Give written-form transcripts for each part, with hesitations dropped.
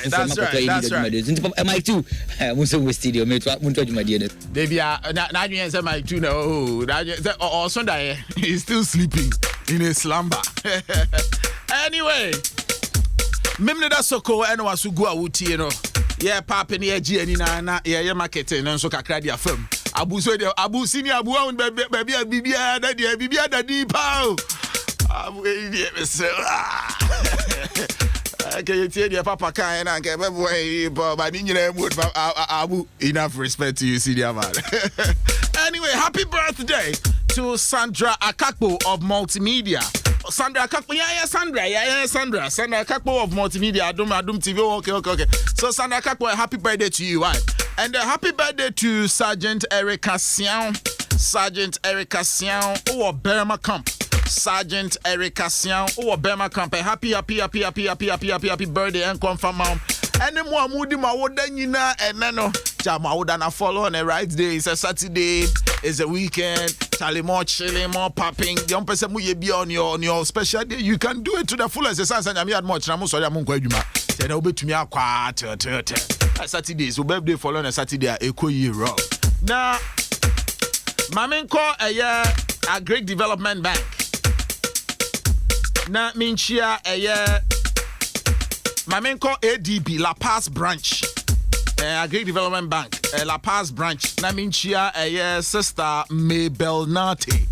right. That's right. Mike too. Muso studio. Me too. Munto Jumadie. Baby, now you say Mike too. No, or Sunday he's still sleeping in a slumber. Anyway, MEMENEDA SOKOOO and Wasugu Awuti, you know. Yeah, Papa ni eji eni na yeah marketing nso kakra dia fam. Abu so dia Abu senior Abu on baby bibia da di pa. Abu e dia me say. Okay, you tell your papa kan na nke be boy but ni nyina mood Abu, enough respect to you senior man. Anyway, happy birthday to Sandra Akakpo of Multimedia. Sandra Akakpo, Sandra Akakpo of Multimedia, Adom TV. Okay. So Sandra Akakpo, happy birthday to you, right? And happy birthday to Sergeant Erica Sian, or Burma Camp. Sergeant Erica Sian, or Burma Camp. Happy birthday and confirm mom. And then more moody ma wodanina and nano. Jama wodana follow on a right day. It's a Saturday, it's a weekend. Charlie more chilling, more popping. Young person mu ye be on your special day. You can do it to the fullest. The sense and I'm much. I'm sorry, I'm Kwejuma. Say no be to me a quarter. Saturday, so birthday follow on a Saturday. Echo year. Now, Mamenko a Great Development Bank. Na minchia Mamenko ADB La Paz branch. A Great Development Bank, La Paz branch. Na minchia sister Mabel Nate.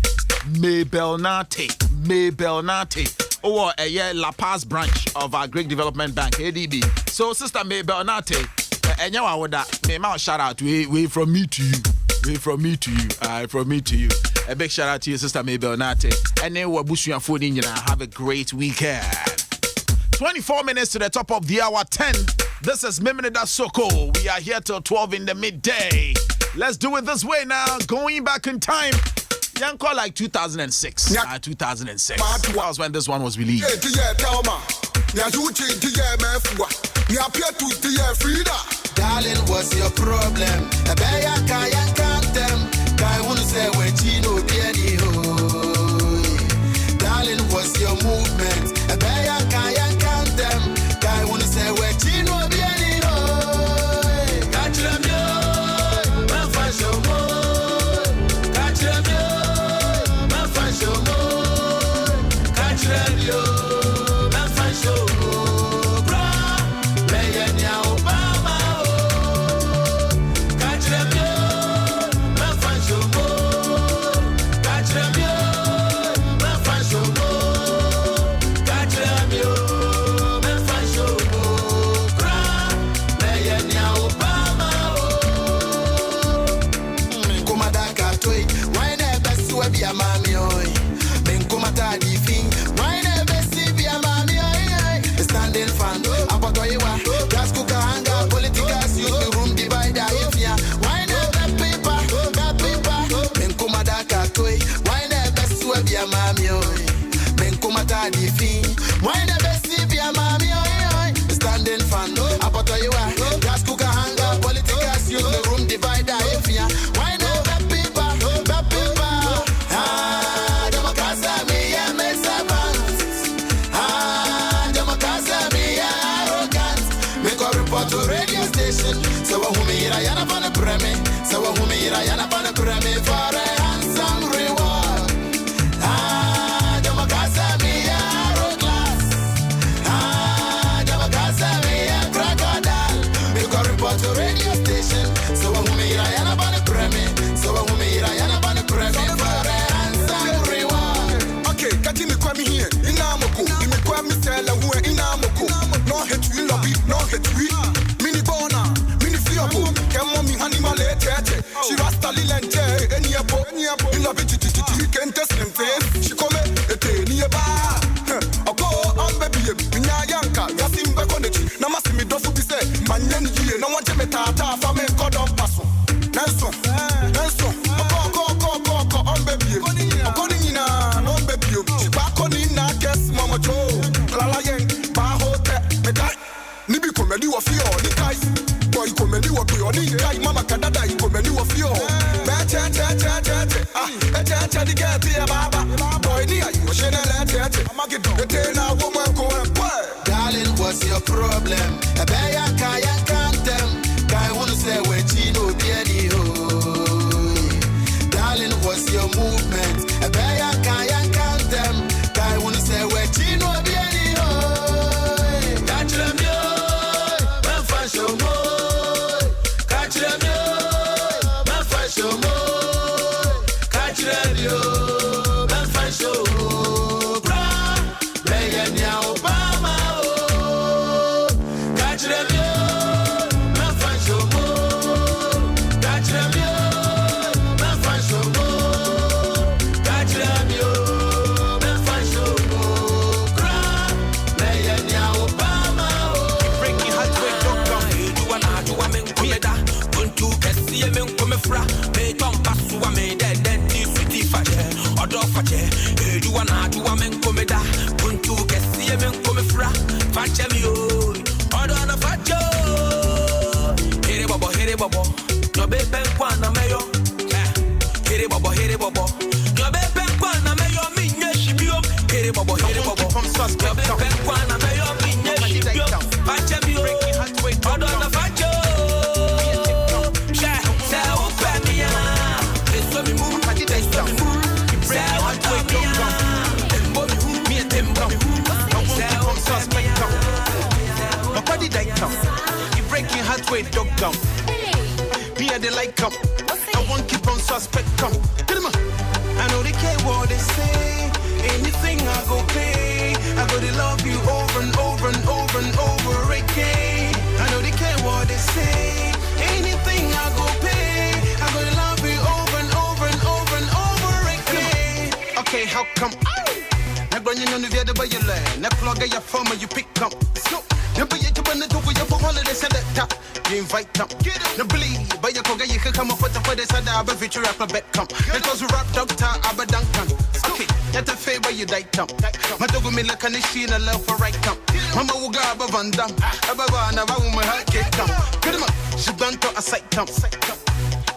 Or La Paz branch of our Great Development Bank, ADB. So sister Mabel Nate, enyawa woda, me ma shout out way from me to you. From me to you. A big shout out to you, sister Mabel Nate. And then we're bushing your phone in. Have a great weekend. 24 minutes to the top of the hour 10. This is MEMENEDA SOKOOO. We are here till 12 in the midday. Let's do it this way now. Going back in time. Young call like 2006. 2006. That was when this one was released. Darling, what's your problem? A bear can't them. Guy wanna say when Chino Danny ho. Darling, what's your movement? A bear can't them. Guy wanna say when Chino Danny ho. Catch them yo, man fashion mo. Catch them yo, man fashion mo. Catch them yo, man fashion mo. Standing fan, about you are gas cooker hanger, politics, use the room divider. If ya, why no bad people? Ah, Democracy, me and me servants. Ah, Democracy, me arrogant. Make a report to radio station. So who me I am upon a premise. So who me I am upon a premise for a handsome reward. Ah, Democracy, me arrogant. Ah, Democracy, me a crocodile. Make a report to radio station. So who me I am upon a premise. So who me I am upon a premise for a handsome reward. Okay, catch me come here. In Amoko, in me come tell who in Amoko. No hate we lobby, no hate we. Mini bona, mini fiabo. Come on me animal tete. She rasta lilente, any apo. In love it, can test them face. She come et nearby. I go on baby, Yanka, Yasim Baconetti. Namasimi dofu be said, Manyan here, no one to me tata for me god of passo. Nanso, go on baby. According in on baby. She back on in a guess, Mama Joe. Lala Yang, Bahote, Medai. Nibi comedy of your guys. Boy, comedy of your guy, Mama Canada, comedy of your. The get here, Baba. Boy, dear, you should let it. I'm a woman go and Darling, what's your problem? A bear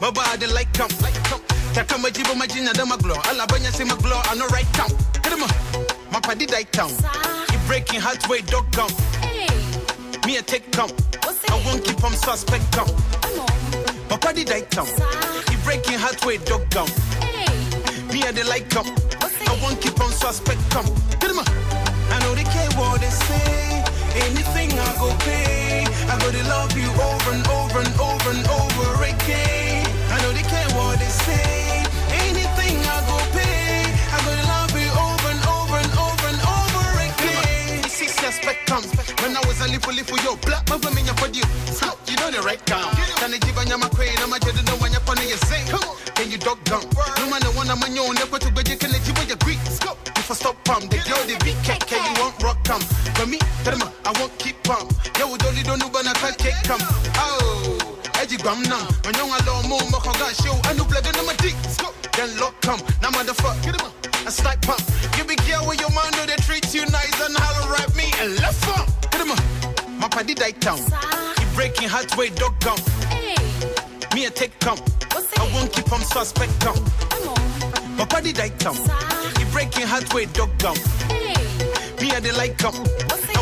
My body like come. Takama jibo majina da maglo. Alabanya say maglo I no right come. My party die town. You breaking heart way dog gum. Me a take come. I won't keep on suspect come. My party die town. You breaking heart way dog gum. Me a the like come. I won't keep on suspect come. I know they care what they say. Anything I go pay. I go to love you over and over and over and over again. I know they care what they say. Anything I go pay. I go to love you over and over and over and over again. See suspect comes. When I was a little yo black my women you for you. You know the right count. Can they give on your queen? I'm a no one you're on your say. Can you dog gum? No man the one I'm on your never to be you can let you with your Greek. If I stop the girl they be cake, you want rock come. For me, I won't keep you would only don't know when I can't take come. Oh, Eddie Bam now. When you're alone, more got show. I know blood in my dick. Then lock come. Now motherfucker, get him up. A snipe pump. You be girl with your man, know they treat you nice and holler at me and left up. Get him up. My party die town. You breaking heart way dog gum. Me a take come. I won't keep on suspect come. My party die town. You breaking heart way dog gum. Me a the like come. I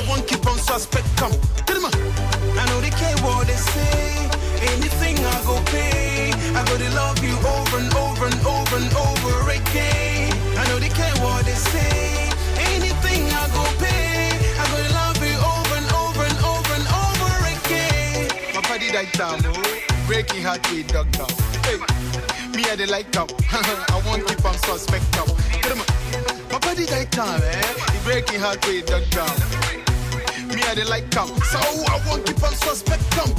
won't keep on suspect come. I know they care what they say. Anything I go pay. I go to love you over and over and over and over again. I know they care what they say. Anything I go pay. I go to love you over and over and over and over again. My party died down, breaking heart with dog now. Hey, me I the like come. I won't keep on suspect come. My body died down, the breaking heart with dog down. Me I the like come, so I won't keep on suspect come.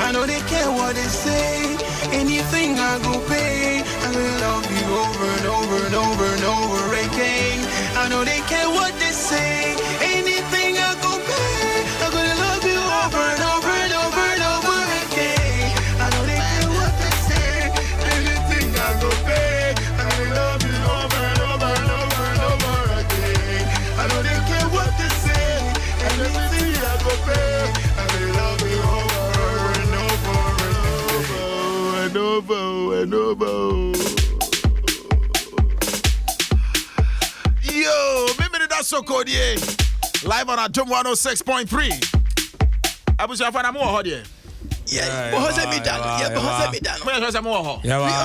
I know they care what they say. Anything I go pay, I will love you over and over and over and over again. I know they care what they say. Anything I go pay, I'm gonna love you over and over and over and over again. I know they care what they say. Anything I go pay, I'm gonna love you over and over and over and over again. I know they care what they say. Anything I go pay, I'm gonna love you over and over and over and over. Yo, MEMENEDA SOKOOO live on Adom 106.3. Abuja fana mo ho de. Yeah, but how's me done? Yeah, but how's me done? Where how's mo ho?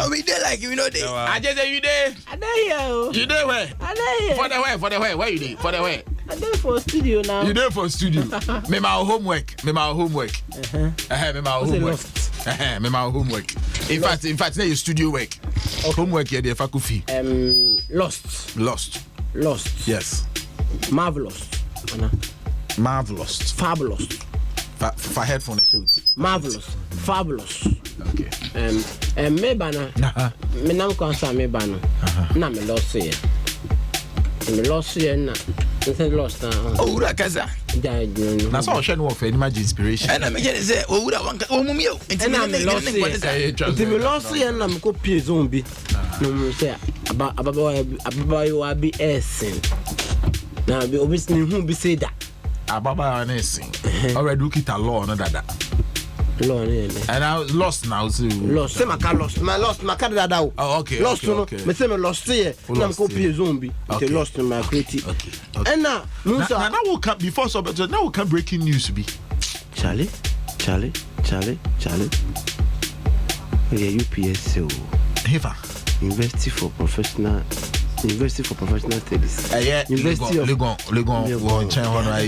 We did like you know they. I just say you there. I there here. You there where? I there here. For the way, where you there? For the way. I there for studio now. You there for studio? Me my homework. Me my homework. Me my homework. In fact, now your studio work. Okay. Homework here, the faculty. Lost. Yes. Marvelous. Marvelous. Fabulous. for headphone marvelous, fabulous. Okay. Me bana. Me nam konsa me bana. Na me lost here. Me lost here na. Me lost na. Owura kasa. Na so hwe no for any inspiration. And I'm going to say, Owura wanka omumi o. And me lost here. Me lost here na me ko pie zombie. No me say ababa you abi essen. Na be obviously who be say that. Ababa na sing. Already look it a law no dada. Law and I lost now too. Lost. Say my car lost. My dada. Oh okay. Lost okay. Me say me lost here. Na me ko pie zombie. They lost my creative. Okay. And now will come before so but now will come breaking news be. Charlie. Yeah, UPSC. Heva. University for Professional Studies. University of Legon Chen Honor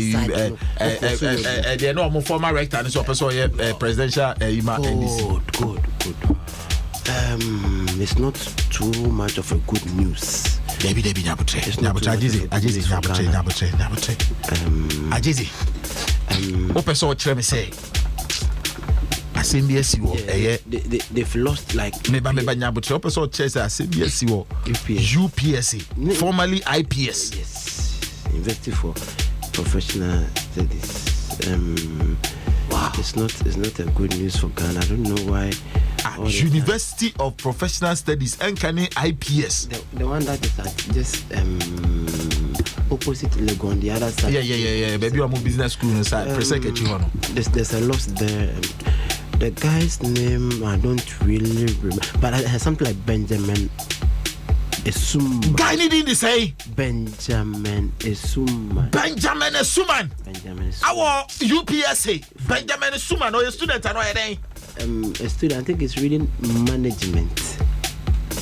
they no former rector and so person presidential NDC. Good. It's not too much of a good news. Debbie Nyabuche. Ajizi. Person tell me say ASEMBSC they've lost like Meba Nyabuche person chase ASEMBSC UPSC formerly IPS. Yes. University for Professional Studies. Wow. It's not a good news for Ghana. I don't know why. University of Professional Studies and IPS. The one that is at just opposite Legon, the other side. Yeah. Maybe I'm a business school inside. There's a loss there. The guy's name I don't really remember, but it has something like Benjamin Esuma. Guy needing to say Benjamin Esuma. Our UPSA. Benjamin Esuma. No, your student are not a student. I think it's reading management.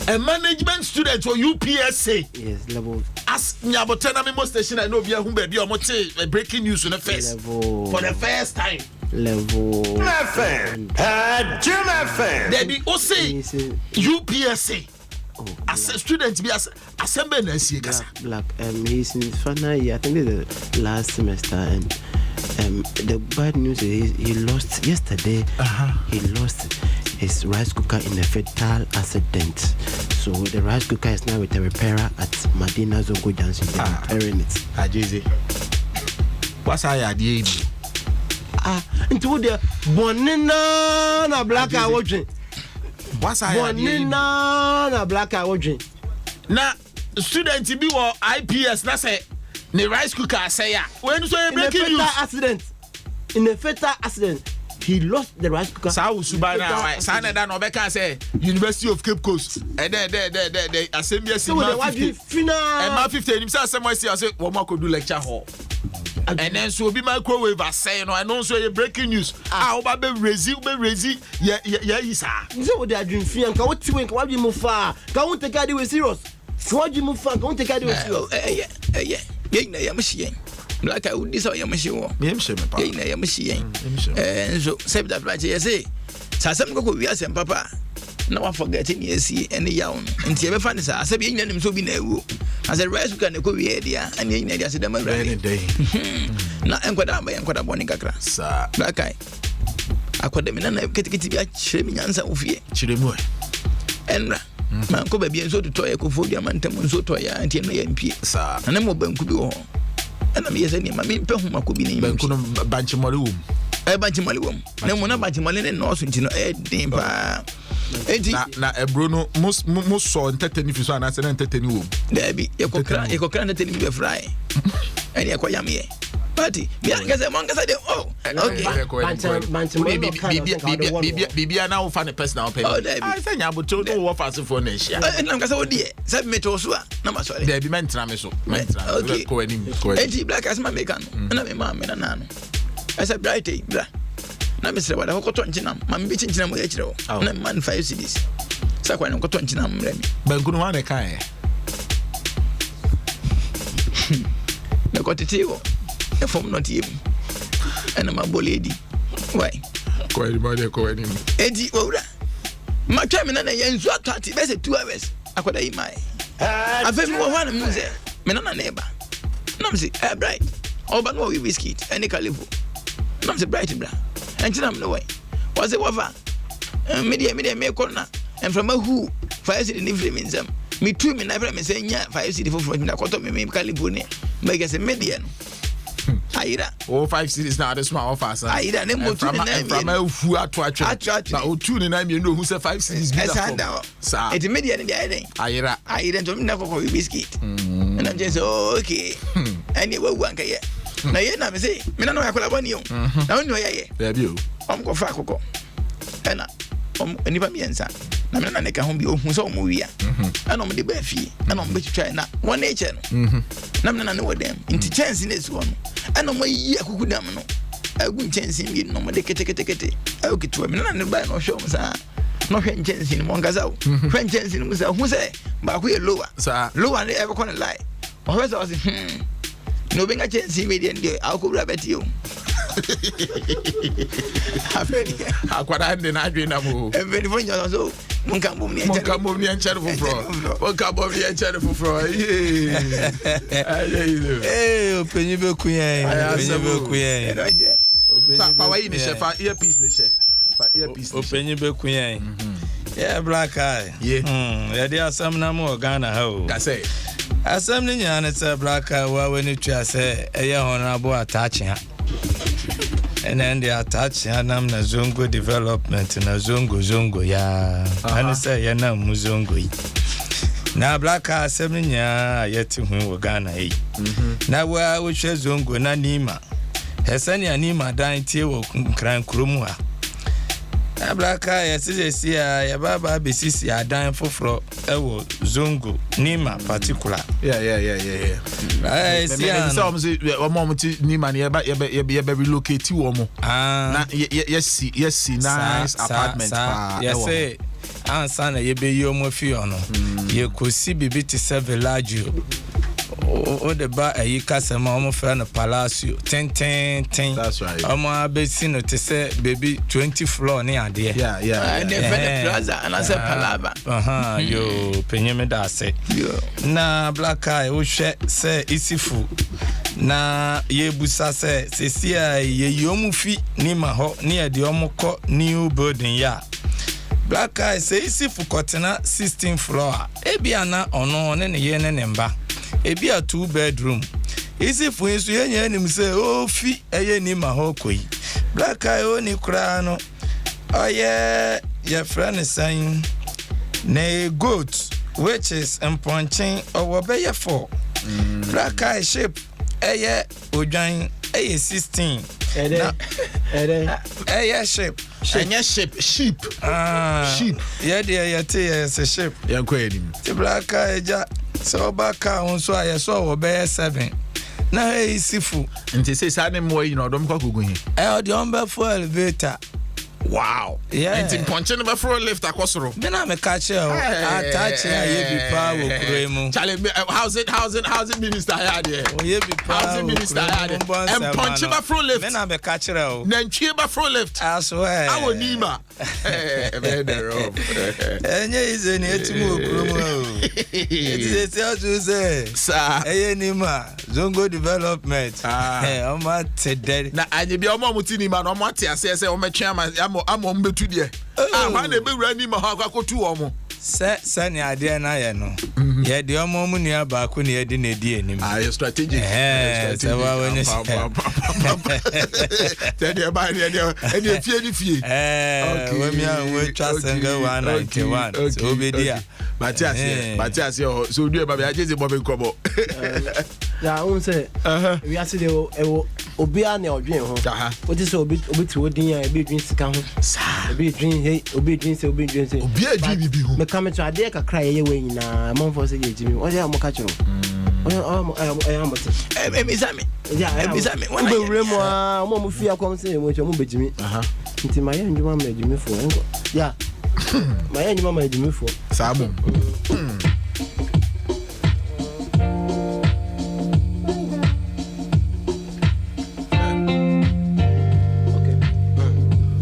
A management student for UPSA. Yes, level. As Nyabotena Memo Station, I know we are who baby or breaking news on the face level. For the first time. Level. FM. Jim FM. There be OC UPSA. Oh, as a student, be as assembly black. He's in his final year. I think it's the last semester, and the bad news is he lost yesterday. He lost his rice cooker in a fatal accident. So the rice cooker is now with a repairer at Madina Zongo Junction. They're repairing it. Ajizi. What's our idea? Into the Bonina na black eye watching. What's our idea? Bonina na black eye watching. Na student be or IPS na say the rice cooker say ya. When you say breaking news in a fatal accident. He lost the rice cooker. Sa usubana sana da no beka say University of Cape Coast. And the assembly so the what final and ma 50 him say asem say wo ma ko do lecture hall. And then so be microwave say no and also a breaking news. Oba be raise yeah isa. So what they are doing fear can what think what you move far. Can we take it with serious? What you move far can we take it with serious? Yeah na yamshi black I would this or yamshi wo. Yeah na yamshi so say that right you say sasem go we asem papa na wa forgetting yesi any yaw nti e be fa ne sa asem yin nanim so bi na ewu as a rice can go we dia and yin na dia se dem awura na enkwada boni kakra sa black I akwada me na ketikiti bi a chire mi nyansa ofie chire mu enra man ko ba bi enso to toye ko fo dia man tem enso toye anti na yampie sa na mo banku bi ho ana me yesa ni ma me pe ho mako bi ni banku no banchimori wom banchimali wom na mo na banchimali ne no so ntino din pa enti na ebro no mo so entertain fi so ana se na entertain wom da bi e kokra entertain bi be fry ani e ko yam ye party bi angasa mo angasa de oh banchimali bibia na wo fa ne personal pay I say nya boto no wo fa se for na hia na angasa wo die say meto so a na ma so da bi mentra me so mentra ko anim enti black as ma meka no na me ma me na no I said bright bra na me sere wada ko to nchina ma me bi chinchina mo ya kire wo na man 5 cedis sa kwa no ko to nchina mo remi banku no wa na kan na ko titiwo e form not him and my boledi why ko any edi owura ma twa me na yenzu atati be say 2 hours akoda yi mai afa mi wo hwana mu ze me na neighbor na me say bright oba no we biscuit any calivo I'm say bright bra. And I'm no way. Was it wafa? Media me corner. And from a who 5 city in frame in them. Me too, me never me say, yeah, 5 city for me, I caught me, California. Make us a median. Aira. 5 cities now, the small office. Aira, them more from a who are to attract. Now, 2 and 9, you know who said 5 cities. It's a median in the idea. Aira, don't never for biscuit. And I'm just okay. And you will one year. Now, you never say, me no have one you. Now, no, yeah, there you. I'm go fraco. And nipa miensa na me na ne ka ho bi ohun so mo wia ana mo de ba fie ana mo be twa na one nature no na me na ne wodem inti chance ne so no ana mo yi akuku dam no agu chance bi no mo de kete agu kitu me na ne ba no show mo sa no hwe chance ni mo ngaza wo hwe chance ni mo sa hu se ba ku ye lower ne e ko na lie o hwe so no benga chance mi de ndi akubra beti yo akwada ndi na adwe na mo every phone you so monka bom ni enchare foforo openyi be kuyen pa wa yi ni chef earpiece ni chef earpiece openyi be kuyen yeah black eye yeah dey asam na mo Ghana ha o ka say asam ni nya na say black eye wa we ni twa say eye honorable attach ha. And then they attach Yanam na Zongo development na Zongo ya. And say Yana Muzongo. Na black car 7 year yet in Ghana. Now where which is Zongo na Nima. Hesani Anima dying tea cran krumwa. Na black car yes ya baba besisi ya dying for ewo Zongo Nima particular. Yeah. I see some say mom ti Nima ne be relocate wo mo. Na yes nice apartment pa. Yes say ansa na ye be yo mo fi ono. Ye kosi bibi ti se village o de ba ayi kasema omo fa na palacio 10. That's right. Omo abesi no te se baby 20 floor ne ade. Yeah. And the plaza and I said palaba. Yo penyeme da se. Na black eye o hwe se isifu na ye busa se sesia ye yomu fi ni ma ho ne ye de omo ko new building ya. Black eye se isifu kotena 16 floor. Ebia na ono ne ye ne mba. Ebi a 2 bedroom. Isi fu insu yenye nim say o fi eye ni ma ho koi. Black eye o ni kura no. Oye your friend saying ne goat which is emponchin or obeye for. Black eye shape eye odwan eye 16. Eye shape. Enya sheep. Sheep. Yeah there is a sheep. Yanko edim. The black eye ja so baka on so I saw obey 7. Na hey sifu. Nti say sa ne mo yi no dom kwa kugun hi. The umber for elevator. Wow. Yeah. Nti ponche no be for lift akosoro. Me na me catch you. Attach ya ye bi pa wo kuremu. Charlie, how's it minister here there? O ye bi pa. How's it minister here there? And ponche be for lift. Me na me catch you. Nantwie be for lift. I swear. Awo nima. Enye ize ni etimu kuremu. It is to say. Sir. Eye nima. Zongo development. O ma te dead. Na anye bi omo muti nima no omo ate ase o metwe ama mbetu de. Ma na be wura nima ho akwakotu omo. Se ni ade na ye no. Ye de omo mu nua ba ko ne ye de na di anim. Your strategic. Se wa woni. Tell you about any fie. We mi an we twa single 191. So obedia. Matias so do e ba be ajeze bo be kobo. Ya un say we are say obi a na odwen ho. What is obi ti odin ya ebi dwen sika ho. Obi dwen hey obi dwen say. Obi a dwen bibi ho. Me come to ade ka cry ye we nyina mon for say ye jimi. O ya mo ka chiro. Emizame. When I remo a mo fi akom say mo bejimi. Nti ma ye ndwuma ma ejimi fo. Ya. Ma ye ndwuma ma ejimi fo. Sabo.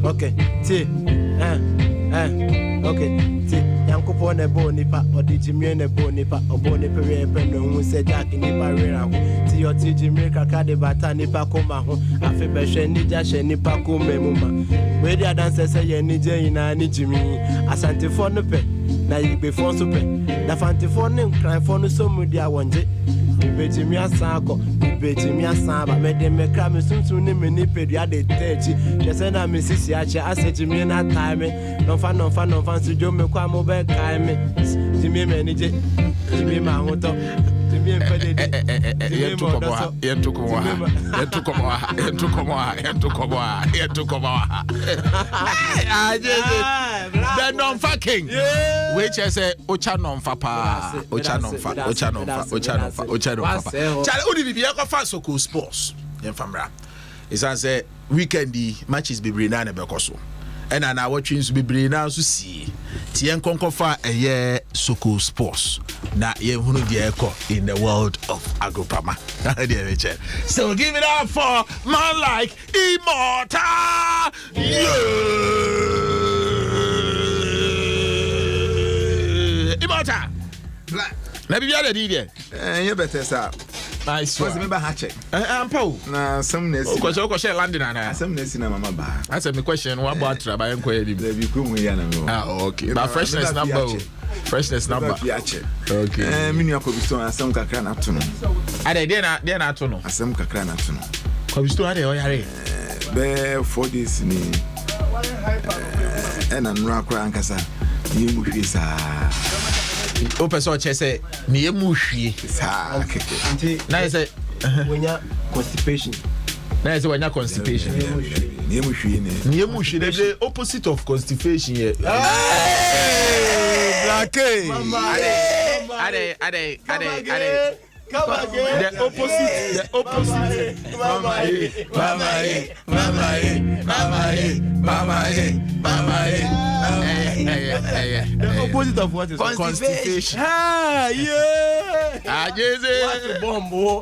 Okay. See. Okay. See. Yankopo ne bo nipa odi jimi ne bo nipa obo ne pere pe no hu se jack nipa rera ho. See your TG make a card bata nipa koma ho. Afi be hwe ni ja hwe nipa koma muma. We dia dance say ni je ina ni jimi. Asante for no pe. Na yi be for so pe. Da fante for ne cry for no so mu dia wonje. Bejimi asanko, bejimi asamba. Me de me kra me sunsun ni me ni pedua de techi. Just na me sisi ache asejimi na time. No fa so jo me kwa mo be kai me. Jimi me ni je. Jimi ma hoto. Jimi en pe de. Yentu komo. The non-fa king. Which I say ocha non-fa pa. Ocha non-fa. Charlie, who did you go Sokoooo Sports? In Famra. It's as a weekendy matches be bring na bekoso. And I watching to be bring now to see. Tien konkofa a year Sokoooo Sports. Na ye hunu die eko in the world of Agripama. So give it up for man like Immortal. Yeah. Immortal. Black. Let me be the DJ. You better sir. Nice. What's me ba hatche? Ampo. Na some nesi. Ko share landing na. Some nesi na mama ba. That's a question. What about traba enko edim? There be come here na me. Okay. But freshness number. Freshness number. Okay. Me nua Kobisto asem kakra na to no. Ade dey na to no. Asem kakra na to no. Kobisto ade o yare. Be 4 days ni. Na nura akra ankasa. Ye mu hwie sa. O person che say me emu hwie sa keke. Na say when you constipation. Na say when you constipation. Me emu hwie ni. Me emu hwie the opposite of constipation here. Black. Ade. Come again. The opposite. The opposite of what is constipation. Ah, yeah. Ajeze. Bombo.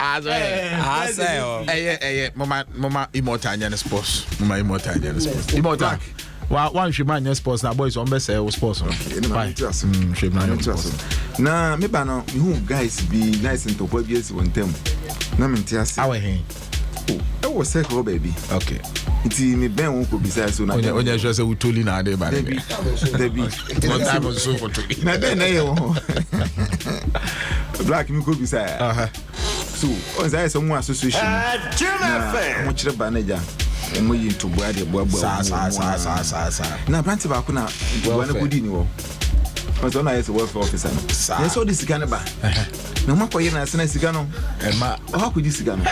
Mama Immortal Nyan Sports. Immortal. One should man sports na boys on best sports. Na me ba no me hu guys be nice into kwa bies won tem. Na me ntiase. Awe hen. E wo say ko baby. Okay. Nti me ben won ko bisa so na. Onya just say we toli na dey ba. Debi. One time was so for toli. Na ben na ye wo. Black me ko bisa. So, on say some association. Mo chire ba na ja. Mo yi to boa de boa. Sa. Na plant ba ko na boa na kodi ni wo. Because when I was a welfare officer, I saw this Sigana ba. No matter na sena Sigano. Ma, how could you Sigano?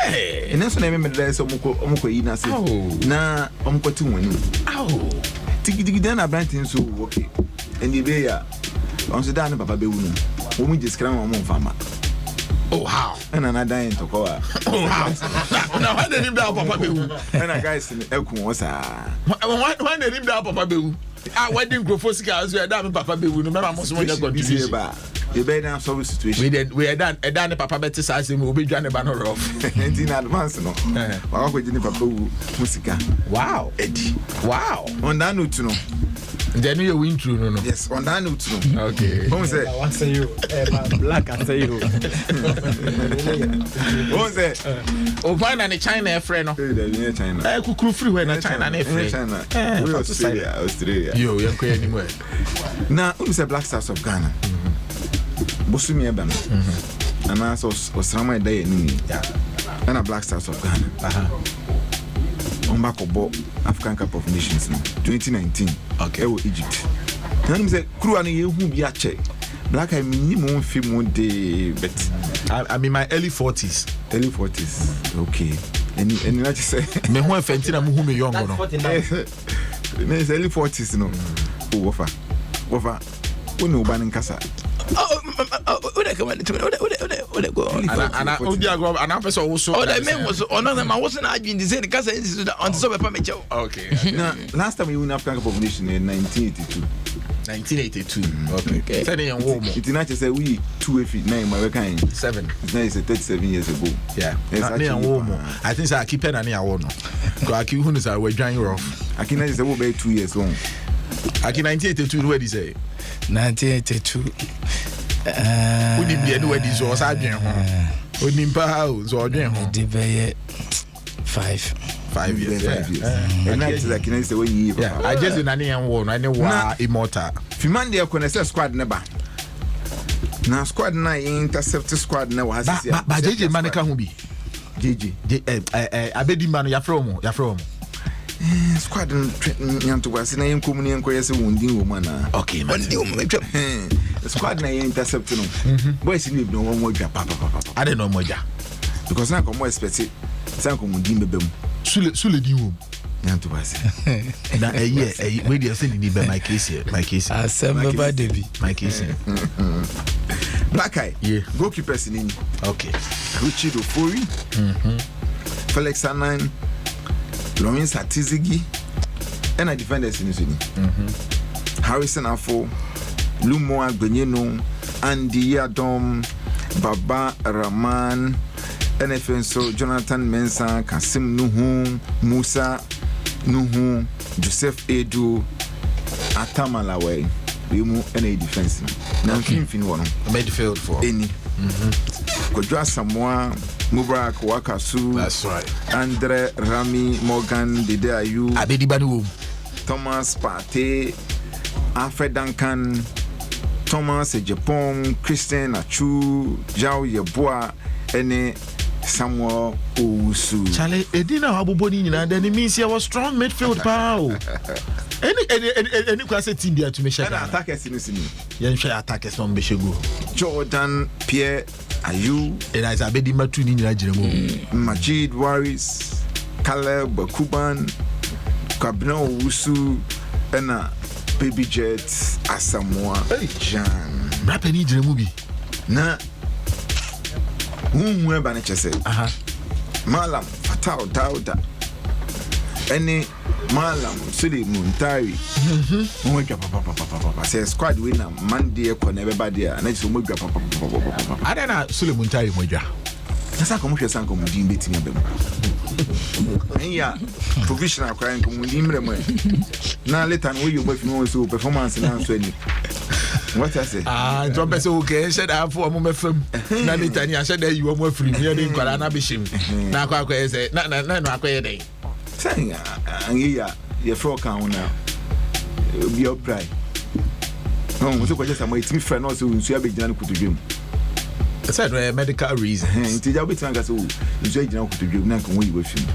And then so na me dey so omko yi na se. Na omko tu wani. Tigi den na brantin so okay. And the be ya. On so dan papa be wu no. Wo mu jiskran wo mu fama. Oh how? And another in to go. Oh how? Now why dey him down papa be wu? And a guys in ekun wo sa. Why dey him down papa be wu? Wedding Grofosika as we are done, Papa be with no most one contribution. You better have some situation. We are done, Papa Betty says him will be Johnny Banner off. In advance, no. How could you Papa Musica? Wow, Eddie. Wow. On that note, no. Then you win through, no. Yes, on that note, no. Okay. Who say? What say you? Black, I say you. Who say? Oh, find any China friend. China. I could free when China friend. China. We Australia. Yo, you're going anywhere. Now, who say Black Stars of Ghana? Bosumi Ebam. And I saw Osama Day and a Black Stars of Ghana. On back of African Cup of Nations now, 2019. Okay, Egypt. And I say, crew and you who be a check. Black, I mean, you film one day, but I'm in my early 40s. Early 40s, okay. And you just say, me who fentina mu me young no. It's early 40s, no. Oh, Wafa. We know Banning Casa. What I come to me? What go? And I go and I also. Oh, that man was on another. I wasn't arguing the same Casa Institute on the Summit. Okay. Now, last time we won African Cup of Nations in 1982. 1982. Okay. Sending a warm. It's not just say we 2 feet 9, my kind. 7. Now it's 37 years ago. Yeah. I think I keep it and I won't. Because I keep who is we're drying rough. I can say we'll be 2 years long. I can 1982. What do you say? 1982. Would it be anywhere this was? I Onimpa so odwen ho. The be 5 years. And that's like you say when you I just in any one any wa immortal. Fiman dey kon say squad never. Na squad na intercept squad na wa hasi. Ba JJ Manika hu bi. JJ Abedi man ya from squad nyanto wase na yen komuni enko yese wondin wo mana. Okay, man. Wondin wo matwa. Squad na intercept no. Boys ni bi no won mo dwa papa. I don't know moja. Because na ko mo expect say ko mundin bebem. Sule di wo. Nyanto wase. Na we dey say ni be my case here. Assemble Debbie. My case. Black Eye. Yeah. Goalkeepers in. Okay. Richard Ofori. Felix Anan. Lawrence Atizigi. And defenders in this. Harrison Afo. Lumo Agbenyeno. Andy Adom. Baba Rahman. NFN so Jonathan Mensah. Kasim Nuhu. Musa Nuhu. Joseph Edu. Atamalawe. We move any defense. Now, fin one. Midfield for any. Kodwa Samoa, Mubarak Wakasu. That's right. Andre Rami Morgan, Dede Ayu. Abedi Banu. Thomas Partey, Alfred Duncan, Thomas Ejepong, Christian Achu, Jao Yeboah, any Samuel Owusu. Charlie, Edina Abuboni, and then it means you have a strong midfield power. Any class team there to make sure attackers in this. You share attackers from Beshego. Jordan Pierre Ayu, and as Abedi Matuni in Nigeria. Majid Waris, Caleb Bakuban, Kabino Owusu, and Baby Jet Asamoah Jan. Rapid movie. Na whoever nature said, Malam Fatal Dauda, any Malam Suli Muntari, says squad winner Monday, everybody, and it's a mugga. I don't know Suli Muntari Moja. That's how come you're saying, come with beating them. Yeah, provisional crime, come with him. Now, let and we you both know so performance and answer. What I say? Drop us okay. Said I for a moment from Nanitania said that you were more free. You didn't call an abishim. Now, I say, no, day. Saying, yeah, your frog count now. Be your pride. No, so just a my team friend also, so you have begun to dream. I said, medical reason. Until you be trying so you say, you know, to dream, not we with him.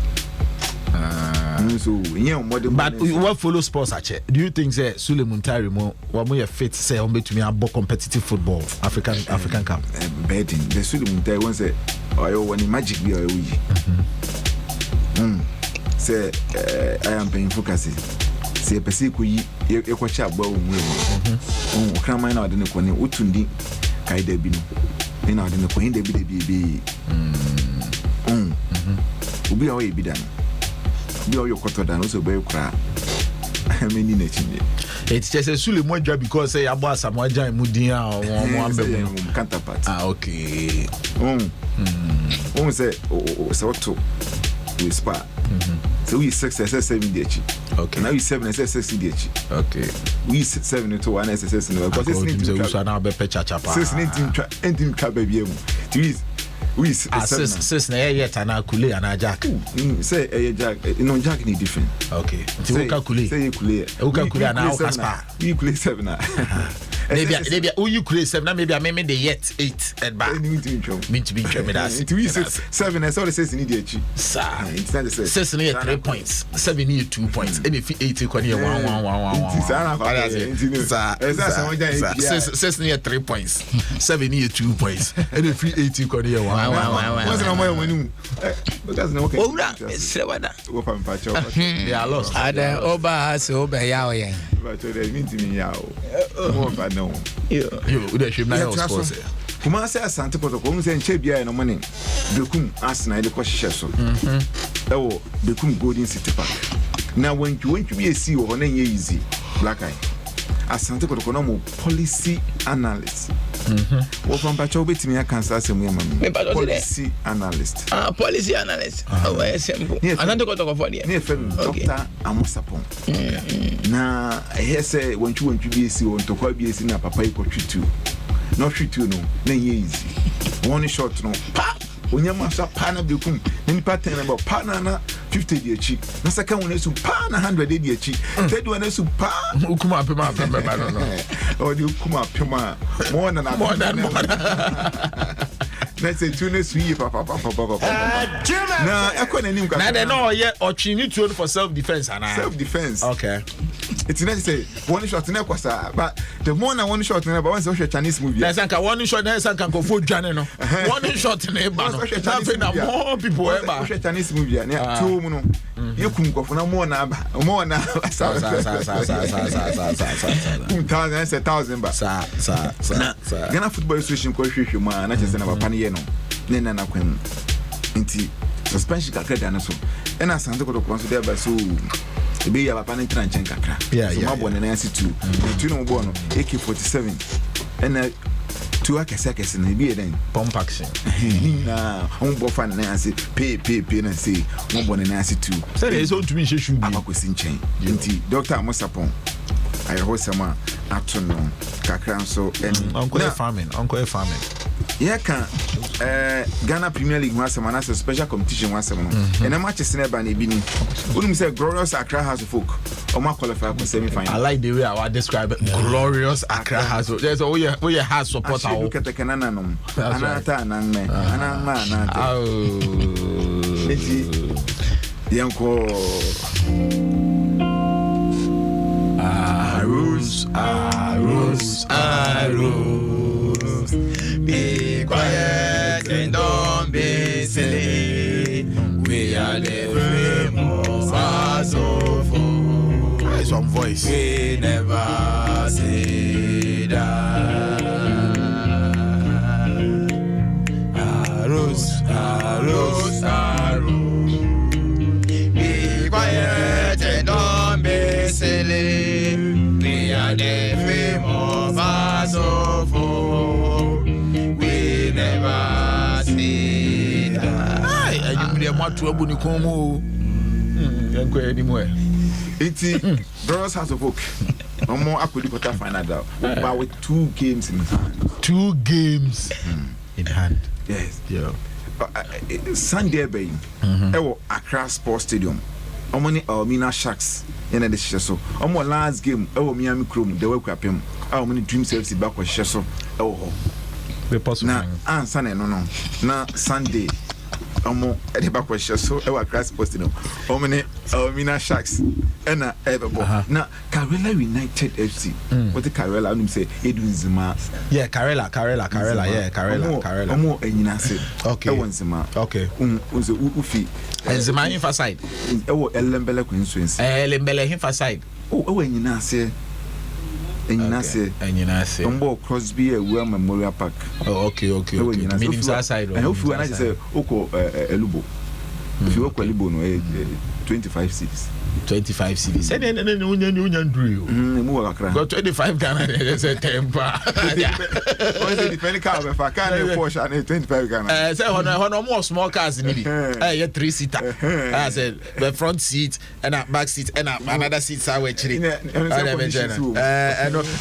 So, yeah, but what follow sports actually? Do you think that Sule Muntari more fit say on to me about competitive football African Cup? Betting the Sule Muntari once say oh when magic be we. Say I am paying focus. Say pesi ku yi e kwa cha gba onwe. Okran man na de ne kone otundi kai da bi no. Ina de ne kone da bi. Obi a we bi da no. Be all your quarter than also be cry. I mean, it's just a Sule Moja because say about some Moja Mudia or one counterpart. Okay. Say, so to we spa. So we 6 SSS DH. Okay. Now we 7 SSS DH. Okay. We 7 to 1 SSS. Because it's now be chapa. 6 team trap baby. We sis na yet and Kule and Jack. Say a Jack, no Jack need different. Okay. Say Kule. Say Kule. Kule and now Caspar. You play 7. Maybe you create 7, maybe I made the yet 8 at back. Mean to be German. It is 7. I saw the says in Idiot. Sir, it's not the says near 3 points, 7 near 2 points, and if 80 1 says near 3 points, 7 near 2 points, and if 80 What's the number when you because no okay. They are lost. Ada Oba has Oba Yawe. But they mean to me now. No. You would have my house. Kuma say asante protocol mu say nche bia no money. Bekum Arsenal de kwahye so. Ewo Bekum Golden City Park. Na when you be see wo na nye easy. Black Eye. Asante protocol no mo policy analyst. Wo from pacho betimi akansa asem ya mama. Policy analyst. Policy analyst. Oh, simple. Asante protocol for there. Ne fe Dr. Amosapon. Na he say when you be see wo ntokwa be see na papa ikotwitu. No shoot you no, na easy. One shot no, pa. onyama so pana bekum nipa 10 about pana na 50 di achi na second one is pana 100 di achi third one is pa ukuma pema no or the ukuma pema more than let's say two next week papa na ekwana nim ka na de no ye ochini tuo for self defense okay it's not say one shot na kwasa but the more na one shot na ba once we Chinese movie na sanka one shot na sanka ko fo dwane no one shot na ba no na more people e ba we Chinese movie na two mu no ye kum ko na more na ba more na sa 1000 ba sa Ghana Football Association ko hwehwe ma na chese na papa ne ye no ne na kwam nti suspension kakra da na so e na sante ko to consider ba so be ya papa ne tranchen kakra so ma bo ne na asi tu no bo no AK47 and two akese na be den pump action na on bo fa na asi pe na say mo bo ne na asi tu say there is on to me she should be amakosi nchen nti Dr. Amosapon I hope sama atono kakra so uncle farming yeah can Ghana Premier League was some special competition was some and a match is never an evening. Wouldn't say Glorious Accra House of Folk or my qualifier for semi-final. I like the way I describe it. Glorious Accra House. There's a way you have support. I look at the Cananum. Anata Nangme. Yanko Arrows. Be quiet and don't be silly. We are the famous Azofo. Try some voice. We never say that. Arrows. Be quiet and don't be silly. We are the famous Azofo. It's Glorious House of Folk. No more Akudi quarter final but with 2 games in hand. 2 games in hand. Yes. Yeah. Sunday bay. Accra Sports Stadium. Omoni Almina Sharks in the Sheso. Last game. Miami Chrome. The work up him. Many Dream Service back with Sheso. Na Sunday no. Na Sunday. At the back was so our class posted Mina Sharks and Everbo. Now Karela United FC. What the Karela say Edwin Zima. Yeah, Karela, yeah, Karela. Omo Enyinase. Okay. Zima. Okay. Unzo Ufi. And Zima Hinfa side. Elembele Quinsuins. Elembele Hinfa side. Enyinase. Enyinase. Ombo Crosby Well Memorial Park. Oh, okay. Meaning side. And if you say Oko Elubo. If you Oko Elubo no 25 cities. 25 cities. And then union drill. Got 25 Ghana. There's a temper. Depending car if I can't Porsche and 25 Ghana. Say on more small cars in it. 3-seater. I said the front seat and a back seat and another seat are actually. I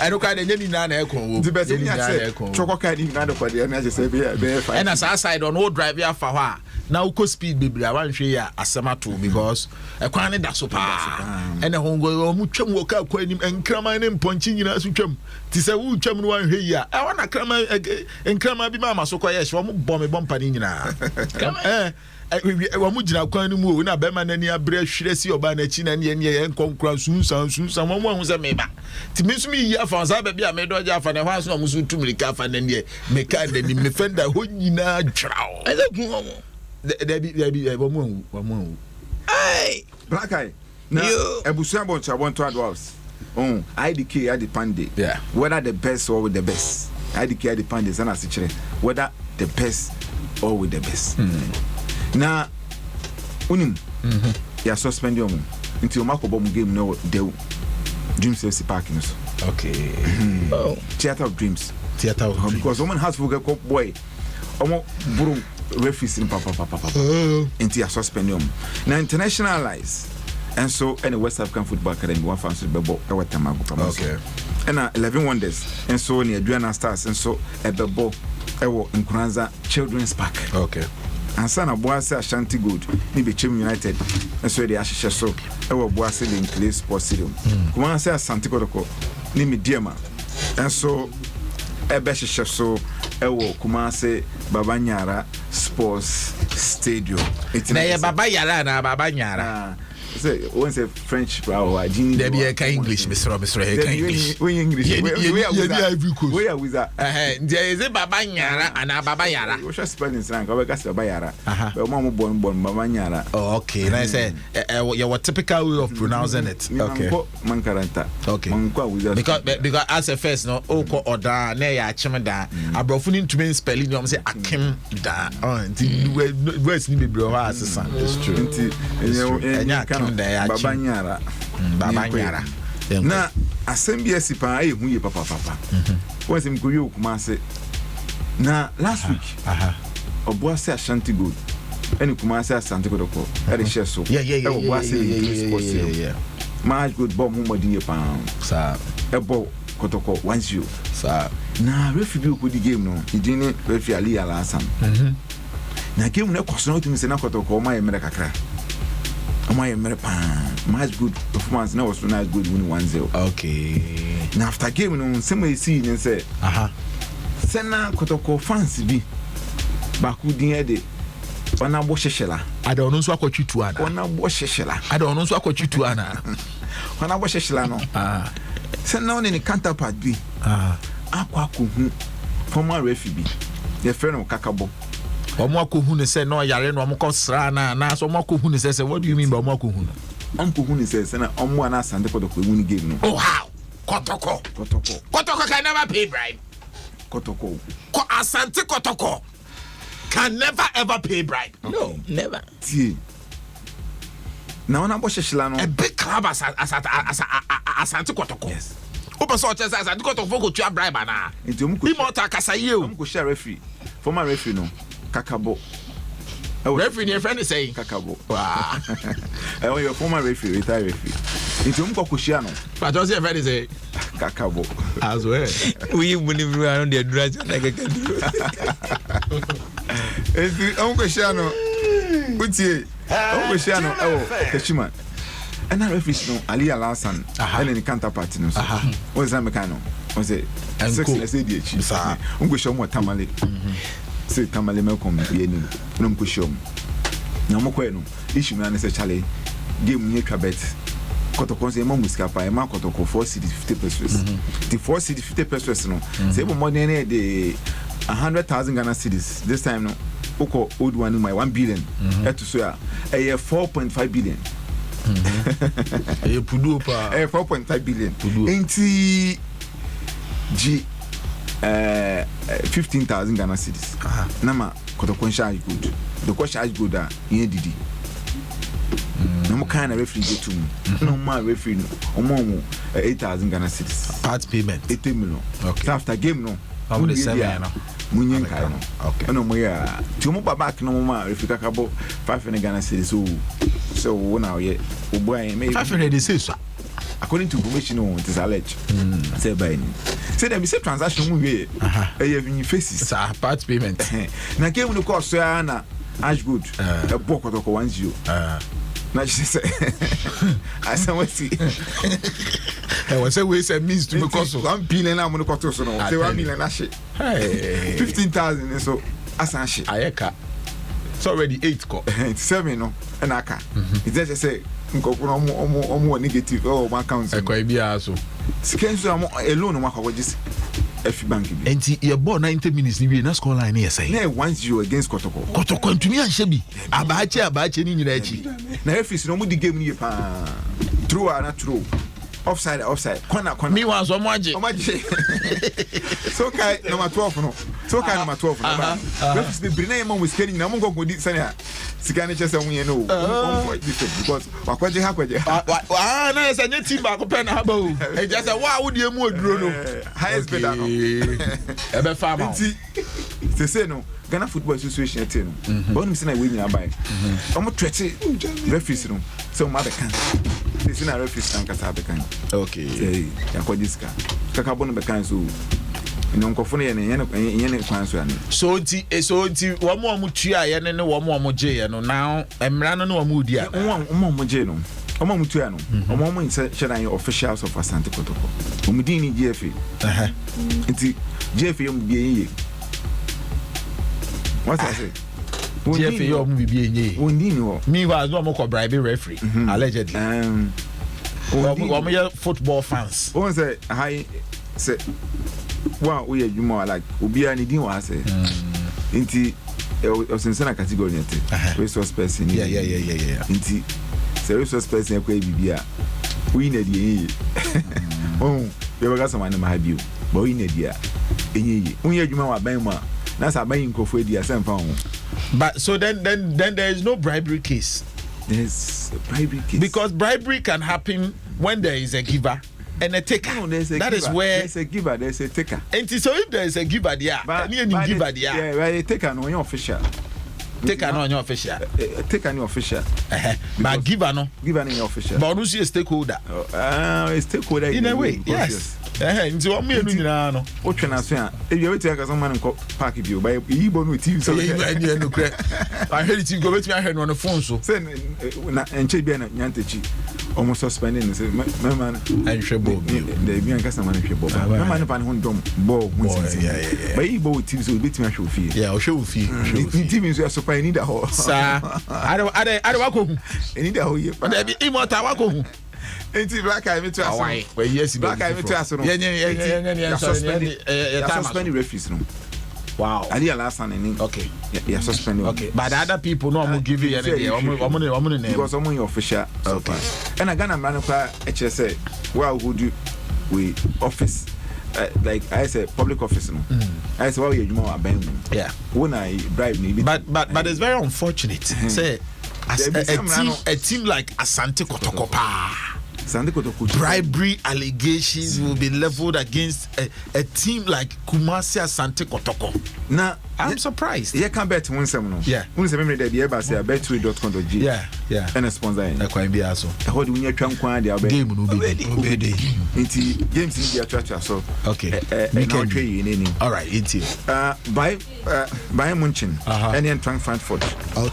don't kind of any echo. The best thing I said, Chocolate in another body, and I just say, and as I side on old drive here for her. Now, could speed baby. I want to share a summer too because I can't that's so and a home go much walk out and cram my name punching in us with him. Tis a wood chum one here. I want to cram and cram my mamma so quiet. One bomb a bumpanina. Wamujina kwani mu na bema na ni abre hwere si oba na chi na ne ye enkonkran sunsan won hu se meba ti mesumi ya fa sa ba bia me do ja fa na hwa so na musu tumrika fa na ne me ka da ni me fenda ho nyina dwao eza kun ho debi wamu ai black eye na ebusu abon to advance IDK at the pande yeah whether the best or with the best IDK at the pande sana se kire whether the best or with the best na unim ya suspend you until you mark bomb game no the Dreams FC Park in so okay oh theater of dreams because woman has for boy omo buru referees in papa until you suspend you now internationalize and so any West African Football Academy one fancy bebo e watamago okay and 11 wonders and so near Adriana Stars and so e bebo e wo Nkuranza Children's Park okay ansana Boase Ashanti Gold ni Bechem United so de ahyehyɛ so e wo Boase Clay Sports Stadium Kumase Asante Kotoko ni Mediama enso e be hyehyɛ so e wo Kumase Babanyara Sports Stadium na ye Babanyara na Babanyara say once a French bro Jini there be a English Mr. English we English we are with there is a Babanyara and a Babayara we should spell in slang we got Babayara but mama born Babanyara okay and I say your typical way of pronouncing it okay mankaranta okay because as a first no oko oda na ya chimda abrofuni ntumi spelling you say akim da words ni bebre ho asesa it's true Babanyara na assembly sipa ehu ye papa once him koyo Kumase na last week Boase Ashanti Gold any Kumase Asante Kotoko e dey share so yeah match good bomb mo di pound sir e ball Kotoko 1-0 sir na referee ko di game no idini referee Ali Alasan na game na koso no timi se na Kotoko ma ye mere kakra my match good performance now was nice good win 1-0 okay now after game no some see and say sena Kotoko fans bi baku din e de ona bo hyehyela ada ono nso akotwitu ana ona bo hyehyela ada ono nso akotwitu ana ona bo hyehyela no sena on ni counterpart bi akwa kohu former referee bi the friend of Kakabo omo akohu ne say no yare no omo kosra na so omo akohu ne say what do you mean by omo akohu no akohu ne say na omo ana Asante Kotoko win game no oh how Kotoko can never pay bribe Kotoko Asante Kotoko can never ever pay bribe no never tie na ona bo hyehyela no a big club as Asante Kotoko yes open so chance Asante Kotoko go to bribe na enti omo ko imota kasaye o omo ko share referee former referee no Kakabo referee your friend is saying Kakabo wow your former referee retired referee it's um kokoshia no but just your friend is say Kakabo as well we believe we are on the dress like a it's um kokoshia no utie kokoshia no Kashima and that referee no Ali Alasan and the counterpart no what's that mechano was it let's say the sir kokoshia mo tamale say tamale melkom ye ni no mkoshom na mokwe no issue na say chale game ni twabet Kotoko say mo musika pa e ma Kotoko 450 pesos the 450 pesos no say mo money na de 100,000 Ghana cedis this time no oko old one my 1 billion eto so a 4.5 billion pudu pa 4.5 billion enti G 15,000 Ghana cedis. Nama Kotoko charge good. The cost charge good here didi. No more kind of referee go to me. No more referee no. 8,000 Ghana cedis. Part payment. 8 million. Okay. So after game no. How would the same no? Munyen kai no. Okay. No mo ya. Tumo back no more referee kakabo 500 Ghana cedis. So now ye. Oboy me. 500 they say so. According to information on it is alleged. Say by any. Say them say transaction mu we. You faces. Part payment. Na game no cost so na Ashgood. A book Kotoko 1-0. Na she say I say what see. I was say we say means to because 1 billion na mo no koto so no. Say 1 million na she. Hey. 15,000 so asan she. Ayeka. It's already 8 ko. 7 no na aka. It just say nkokoro omo negative my account ekwa bia so skenso am alone ma kwa just F bank bi enti ye ball 90 minutes ni na score line ye say na 1-0 against Kotoko ntumi anhye bi abaache ni nyina achi na refis no mu di game ni pa through na through offside corner me was so much so kai number 12 no so kai number 12 no refis be bring na mo scanning na mo go di sanya sikani chese munye no because wakwaje na esa nye team ba ko pen na ba o e just say wa wo die mu oduro no highest bidder no e be farm out se say no Ghana football association ete no but no say na we nyina buy omo twete referees no so ma be kan se na referees kan kasa be kan okay say yakwaje sika kaka bono be kan so no nkofo no ye kwan so ane so nti wo mo tua ye ne wo je ye no now emra no wo mo di a mo je no Omo mutua no omo inside officials of Asante Kotoko omudini GFA nti GFA mu biye what I say GFA yo mu biye nye ondini wo me was no mo ko bribe referee allegedly omo ye football fans won say high say wa we adwuma like obia ni din wa say nti osensena category nti resource person yeah nti resource person ekwa bibia we na die oh we baga sama na mahabio but we na dia enye unye adwuma wa ban mu a na sa ban nkofo edi asem fa ho. But so then there is no bribery case. There's a bribery case because bribery can happen when there is a giver and a taker. No, there's a that giver. Is where there's a giver, there's a taker. And so if there is a giver there, any giver there, yeah, but a taker no official. Taker no your official. Taker no official. But giver no official. But who's a stakeholder? A stakeholder in a way, yes. Nti o me enu nyina no o twena so a e bi wetin aka so man nko park bi o ba yi bo no TV so ye enu enu kre I heard it go betimi ahwe no phone so say na enche bi na nyantechi almost suspending say me man ahwe bo the bi aka sama na hwe bo me man pa ne ho ndom bo yeah ba yi bo TV so betimi ahwe ofie yeah o hwe ofie TV so so pa ni da ho sa ade wakohu ni da ho ye but bi imota wakohu enti black eye me to aso well yes black eye me to aso no yeah suspend referees no wow ali ala san ni okay yeah suspend okay but the other people no am give you any omo name because omo your official okay and I gonna man kwa say well who do we office like I say public office no I say well you more ban yeah when I bribe me but it's very unfortunate say as a team like Asante Kotoko bribery allegations will be leveled against a team like Kumasi Asante Kotoko. Now I'm surprised. You can bet one some no. Yeah. When say remember the eba say betway.com.g. Yeah. And a sponsor. E kwa bi aso. How do we twan kwan dia game no be. Nti games ni dia twa so. Okay. Me can trade you in. All right, it's by Munchen and Frank Frankfurt.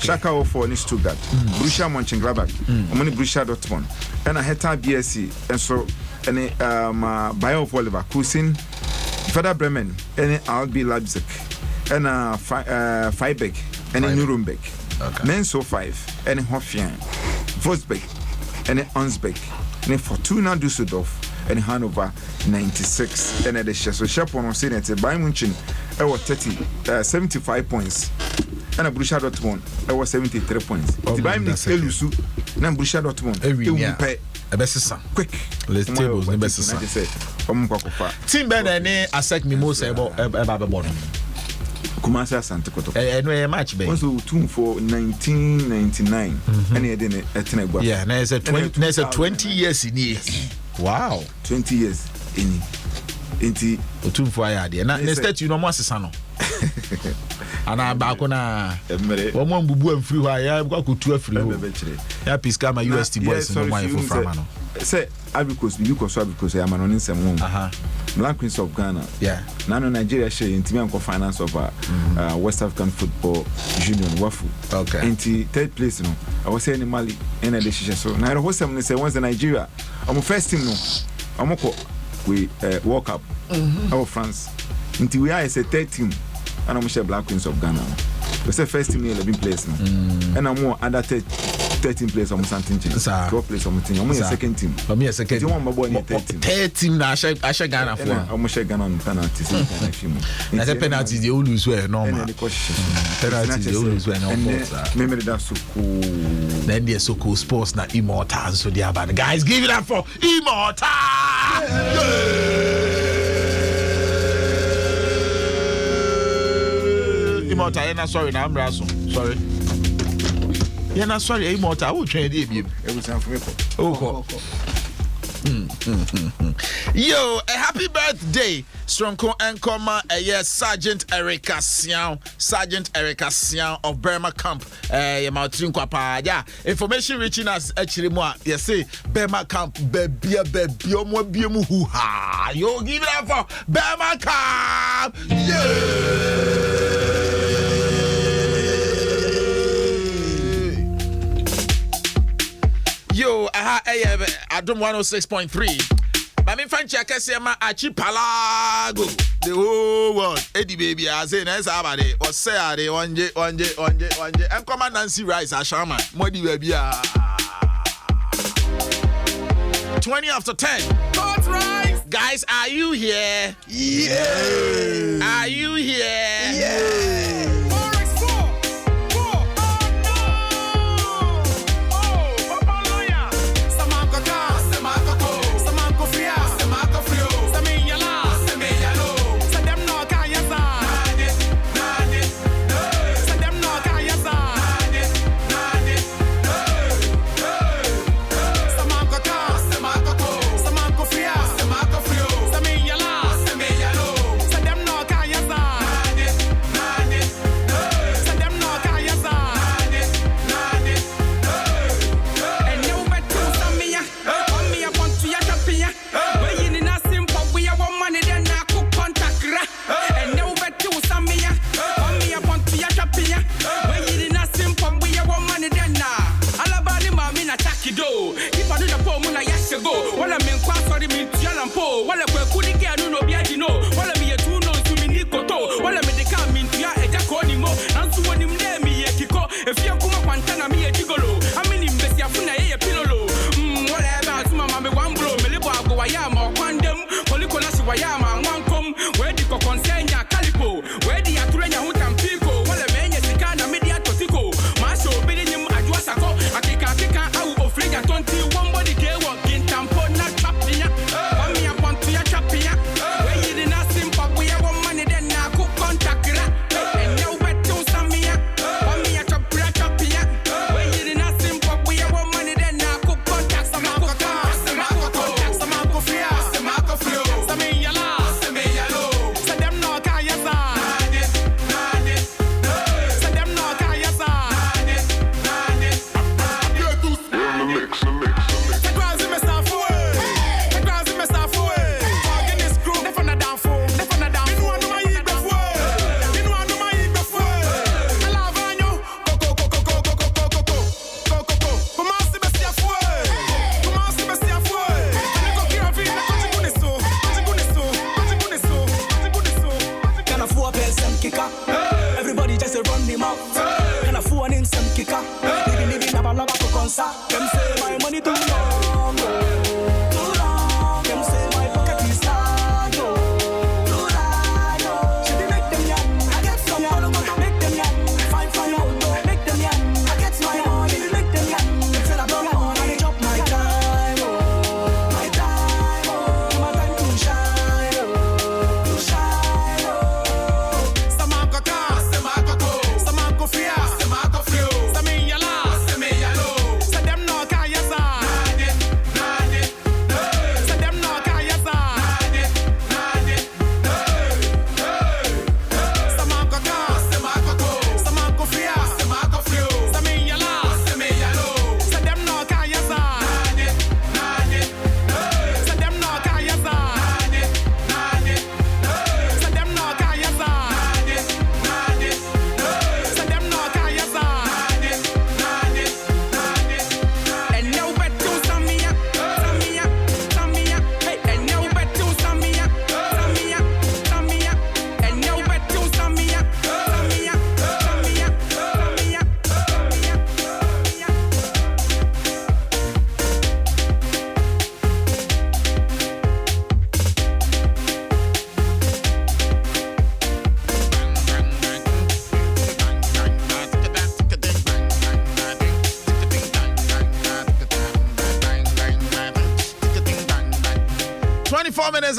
Schalke 04 in Stuttgart. Borussia Mönchengladbach. Omoni Borussia Dortmund. And a Hertha BSC and so any Bayer of Leverkusen, Werder Bremen, any RB Leipzig, and Freiburg, and Nuremberg. Men so 5, and Hoffenheim, Wolfsburg, and Ansbach, and Fortuna Düsseldorf, and Hanover 96, and the so Chapon on Senate Bayern Munchen, 75 points. And a Borussia Dortmund, I was 73 points. The Bayern Elusu, and Borussia Dortmund, a best quick. Let's tables the best Team Ben and Asek Mimosa about Kumasi Asante Kotoko. No match be. Also 2 for 1999. And he didn't a yeah, there's a 20 years in here. Wow, 20 years in Inti 2 for idea. Na instead you know more sano. Ana ba ko na wo mo mbubu amfiri ho ya kwa kutu afiri ho ya piska ma UST boys no why for frama no say abicos ya ma no nsem wo Black Queens of Ghana na no Nigeria share intimi anko finance of West African Football Union wafu okay inti third place no I was saying Mali and the shisha so na ro hosem no say once the Nigeria omo first team no omo ko we World Cup our France inti we are a third team and I'm sure Black Queens of Ghana. We say first team 11 players now. And I'm more under 13 players on something. 12 players on team. I'm second team. I'm a second. You want my boy third team na I shall Ghana for. I'm sure Ghana on penalties. That's a penalty they all lose where normal. Penalty they all lose where normal. MEMENEDA SOKOOO. Then the SOKOOO Sports na Immortal so they are bad. Guys, give it up for Immortal. Immortal, you're not sorry now, I'm Brasso. Sorry. You're not sorry, Immortal. I will train you. It was time for me. Oh, yo, a happy birthday, Stronko and Koma, yes, Sergeant Erica Sian of Burma Camp. Yeah, information reaching us actually more. Yes, say Burma Camp, baby, Yo, give it up for Bama Cam. Yeah. Yo, Adom 106.3. But me fan check ma archipelago. The whole world. Eddie baby, I say next Saturday. Or say one J. And come on Nancy Rice, Ashama. Modi baby. 20 after 10. Guys, are you here? Yeah. Are you here? Yeah.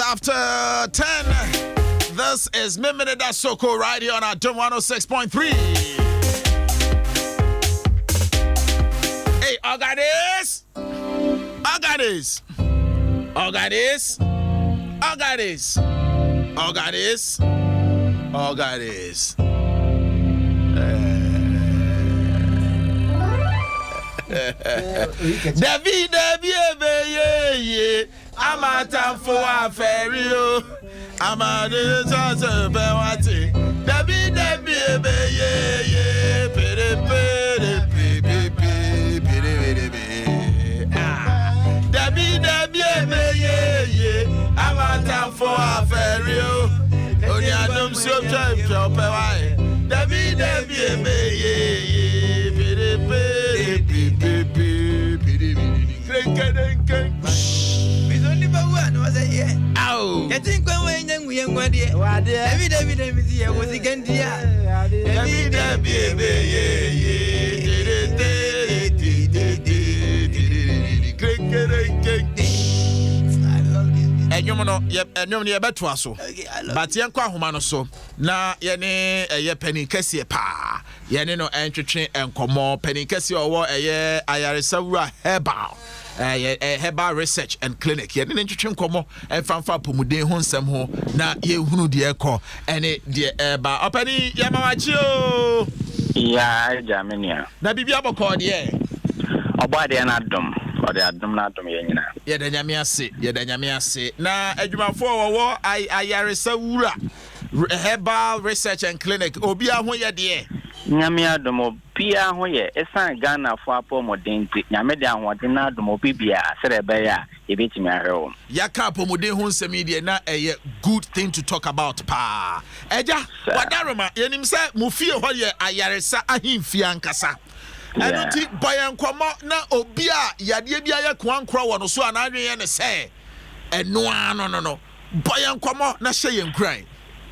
After 10, this is MEMENEDA SOKOOO right here on Adom 106.3. Hey, I got this. David, amata for a ferry. Amade Sasa Bewati. Debbie, yeah, pere. Debbie, yeah, amata for a ferry. Only Adom so time chop away. Debbie, yeah, pere. Was a year. Ow! I think when we young one year, David, was again, Enyom beto aso but yenkwa homa no so na yene eye pani kese pa yene no entwetwe enkomo pani kese owo eye ayaresawura herbal research and clinic yene ntwetwe enkomo enfamfa pomuden ho nsem ho na ye hunu de ekọ ene de eba opani yamawachi o ya jamenia na bibia bokọ de obade na Adom ode Adom na Adom ye nyina ye da nyame ase na adwumafo wo ayaresa wura herbal research and clinic obia ho ye de nyame Adom obia ho ye esan Ghana fo apomodin ti nyame de ahode na Adom obibia asere ya ebetimi ahrewo yaka apomodin ho nsemi de na eye good thing to talk about pa eja wadaroma yenim se mufie ho ye ayaresa ahimfia ankasa Enuti boyan komo na obia yade bia ye kwankro wo no so anadwen ne se eno no boyan komo na hye ye nkran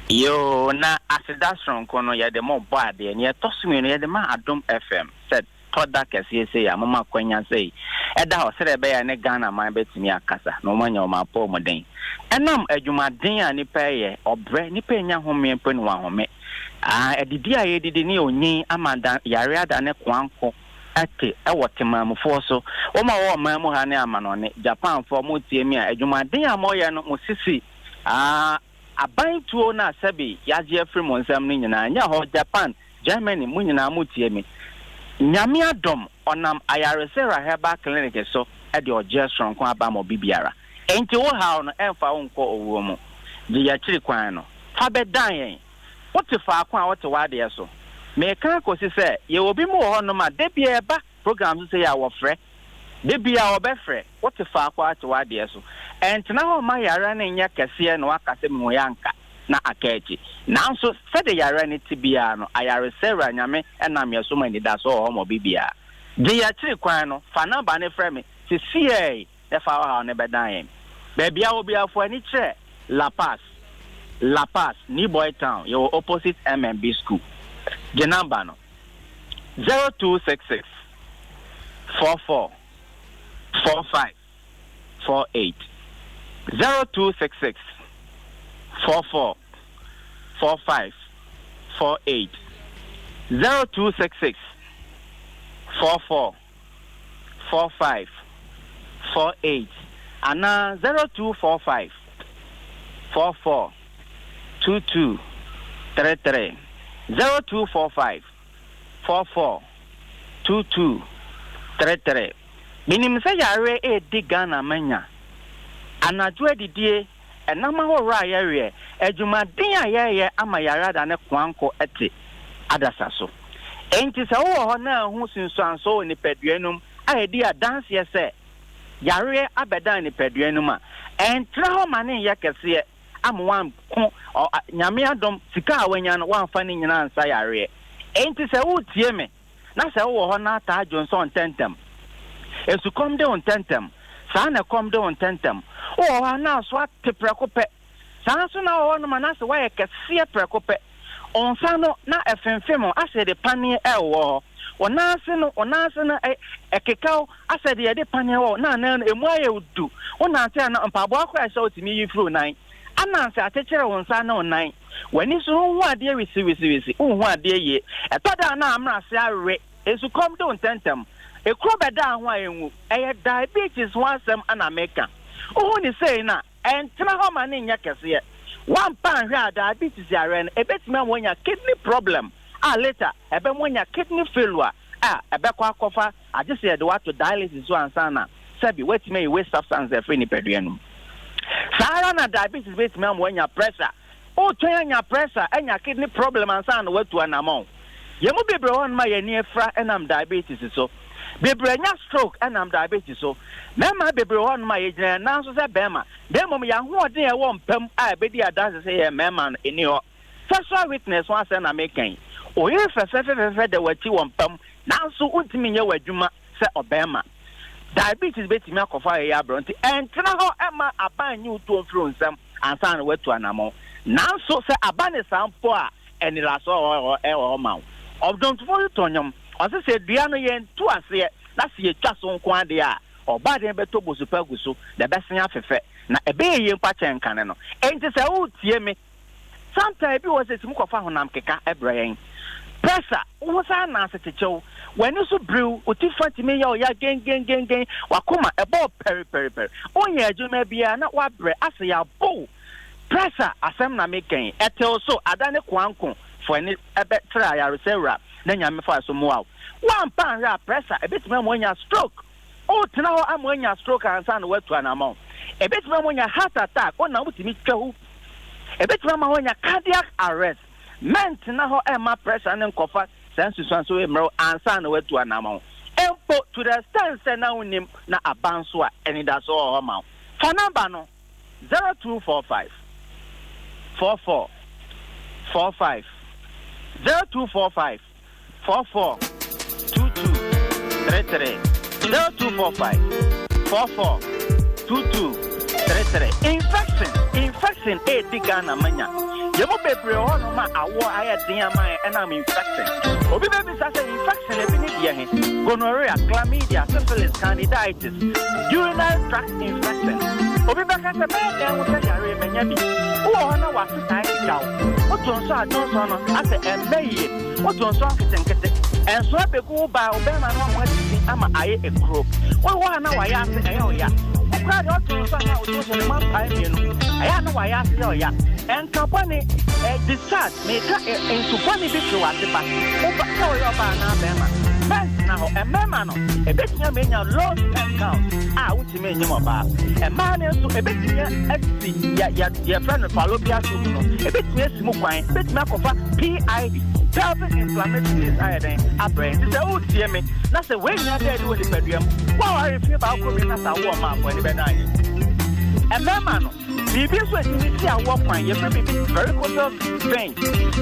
yo na asedastron kono ye de mo boade ne tosumi no ye de ma Adom FM said toda kese se ya mama kwanya sei eda ho sere be ya ne Ghana man betimi akasa no manya o ma po moden enam adwumaden a ni peye obre ni penya home mpenu wa home edidi a yedidi ni onyin amanda yare ada ne kwanko ate ewotemamfo so o ma wo mamu ha ne amanone Japan fo mo tiemi a adwumaden a moye no musisi aban tuo na sabi yaje afri mo nsam ni nyina nya ho Japan Germany mu nyina mo tiemi nyame Adom onam ayaresera herbal clinic so e de ojestrong kwa ba mo bibiara enti wo ha no emfa wo nko owuo mu de ya chiri kwan no fa bedan yen what if I want to wade so? Me can ko say ye will be more no ma de bia ba program say ya wo frɛ de bia wo be frɛ what if I want to wade so and na ho ma yara na nya kase no akase me yanka na akachi na so se de yara ni tibia no ayare sera nyame na me so mani da so ho mo bibia de ya chiri kwan no fa na ba ne frɛ me se sie e fa ha ne bedan yen ba bia wo bia fo ani kyerɛ La Paz, New Boy Town, your opposite MMB school. The number no 0266 44 45 48 0266 44 45 48 0266 44 45 48 and 0245 44 2233 0245 44 2233 minim say yare e di Ghana manya anadwo adidie enama ho ra yare adwumaden ayeye ama yare da ne kwanko ete adasa so enti se wo ho na hu sinsuanso ni peduanum ayedi adanse ye se yare abedan ni peduanum a entra ho mane ye kese amwan ko nyame Adom sika awanya no wanfa ni nyina ansa yare enti se wo tie me na se wo ho na ta Johnson tentem esu kom de on tentem sa na kom de on tentem wo ho na so ateprekope sa so na wo no na se wa ye kese prekope onsa no na efemfem ase de pane ewo onase no ekekao ase de de pane wo na emu aye udu ona ate na mpabo akwa se otimi yifru nan ananse atechere wonsa na onan wani so hu ade wisi hu ade ye etoda na amrase awe esu kom don tentem ekro beda ho ayenwu eye diabetes wansem ana meka hu ni sei na entra ho ma ne nya kese one pan hwe diabetes yare no ebetimi amonya kidney problem later ebe monya kidney failure ebe kwa kofa agese de wato dialysis so ansana sabi wetime we substance e free ni peduanum Sana diabetes base me when your pressure. Oh, turn your pressure and your kidney problem and son what to an amount. You mo be on my near fra and I'm diabetes so. Baby, stroke and I'm diabetes so. Mema baby on my age now so say bema. Them me ya who dey won pem I be dia dance say mema in your sexual witness one say na making. O ye fe de wati won pem now so untimi nye wadwuma say obema. Diabetes betimi akofa ya bronti entra ho ema aban nyu to mfro nsam ansa na watu anamo. Now so say abane sampo a eni la so e ma. Obdom for tonyom. Ose se dua no yen to ase na se ye twa so nko ade a oba de beto bosupa guso de besen afefe na ebe ye mpa chenkan no enti se wo tie me sometimes bi wo se simu kofa honam keka ebrayen pressure wo sa na se techew when you so brew otifanti me ya gen wakoma ebo peri onye adwuma bia na wa bre ase ya bo pressure asem na meken etel so adane kwanko for any ebe tra ya resera na nyame fa so mo one pound ya pressure a bit me monya stroke o tena ho amonya stroke ansa na watu anamon a bit me monya heart attack o na mutimi twahu a bit me monya cardiac arrest ment na ho ema pressure ne nkofa sense so emro ansa na watu anamon empo to the stand say na unim na abanso a eni da so ho ma for number no 0245 44 45 0245 44 22 33 0245 44 22 33 infection e digana manya yemo bebre ho no ma awo aya dia man and am infection obi be say infection e bi ni dia he gonorrhea chlamydia syphilis candidiasis urinary tract infection obi be ka say be dem wo say yare menya bi wo na wa sai jaw o ton so adon so no ase emeye o ton so kete enso abegu ba obema na mo ati ama aye ekro wo na wa ya ase aye o ya okra de o ton so na o ton so man pa mi no aye na wa ya ase o ya en company discharge me ka en company bi tro ate ba o ba ka o yo ba na bema men na ho emema no ebetinya menya low sperm count wuti me nyimo ba ema na so ebetinya ati ya friend fallopian tube no ebetinya simu kwan ebetinya kofa PID pelvic inflammatory disorder abrain the old me na say when you dey do the bedroom why are you about ko na sa wo ma for the bedai emema no bibi so eti si awo kwan ye bibi very close vein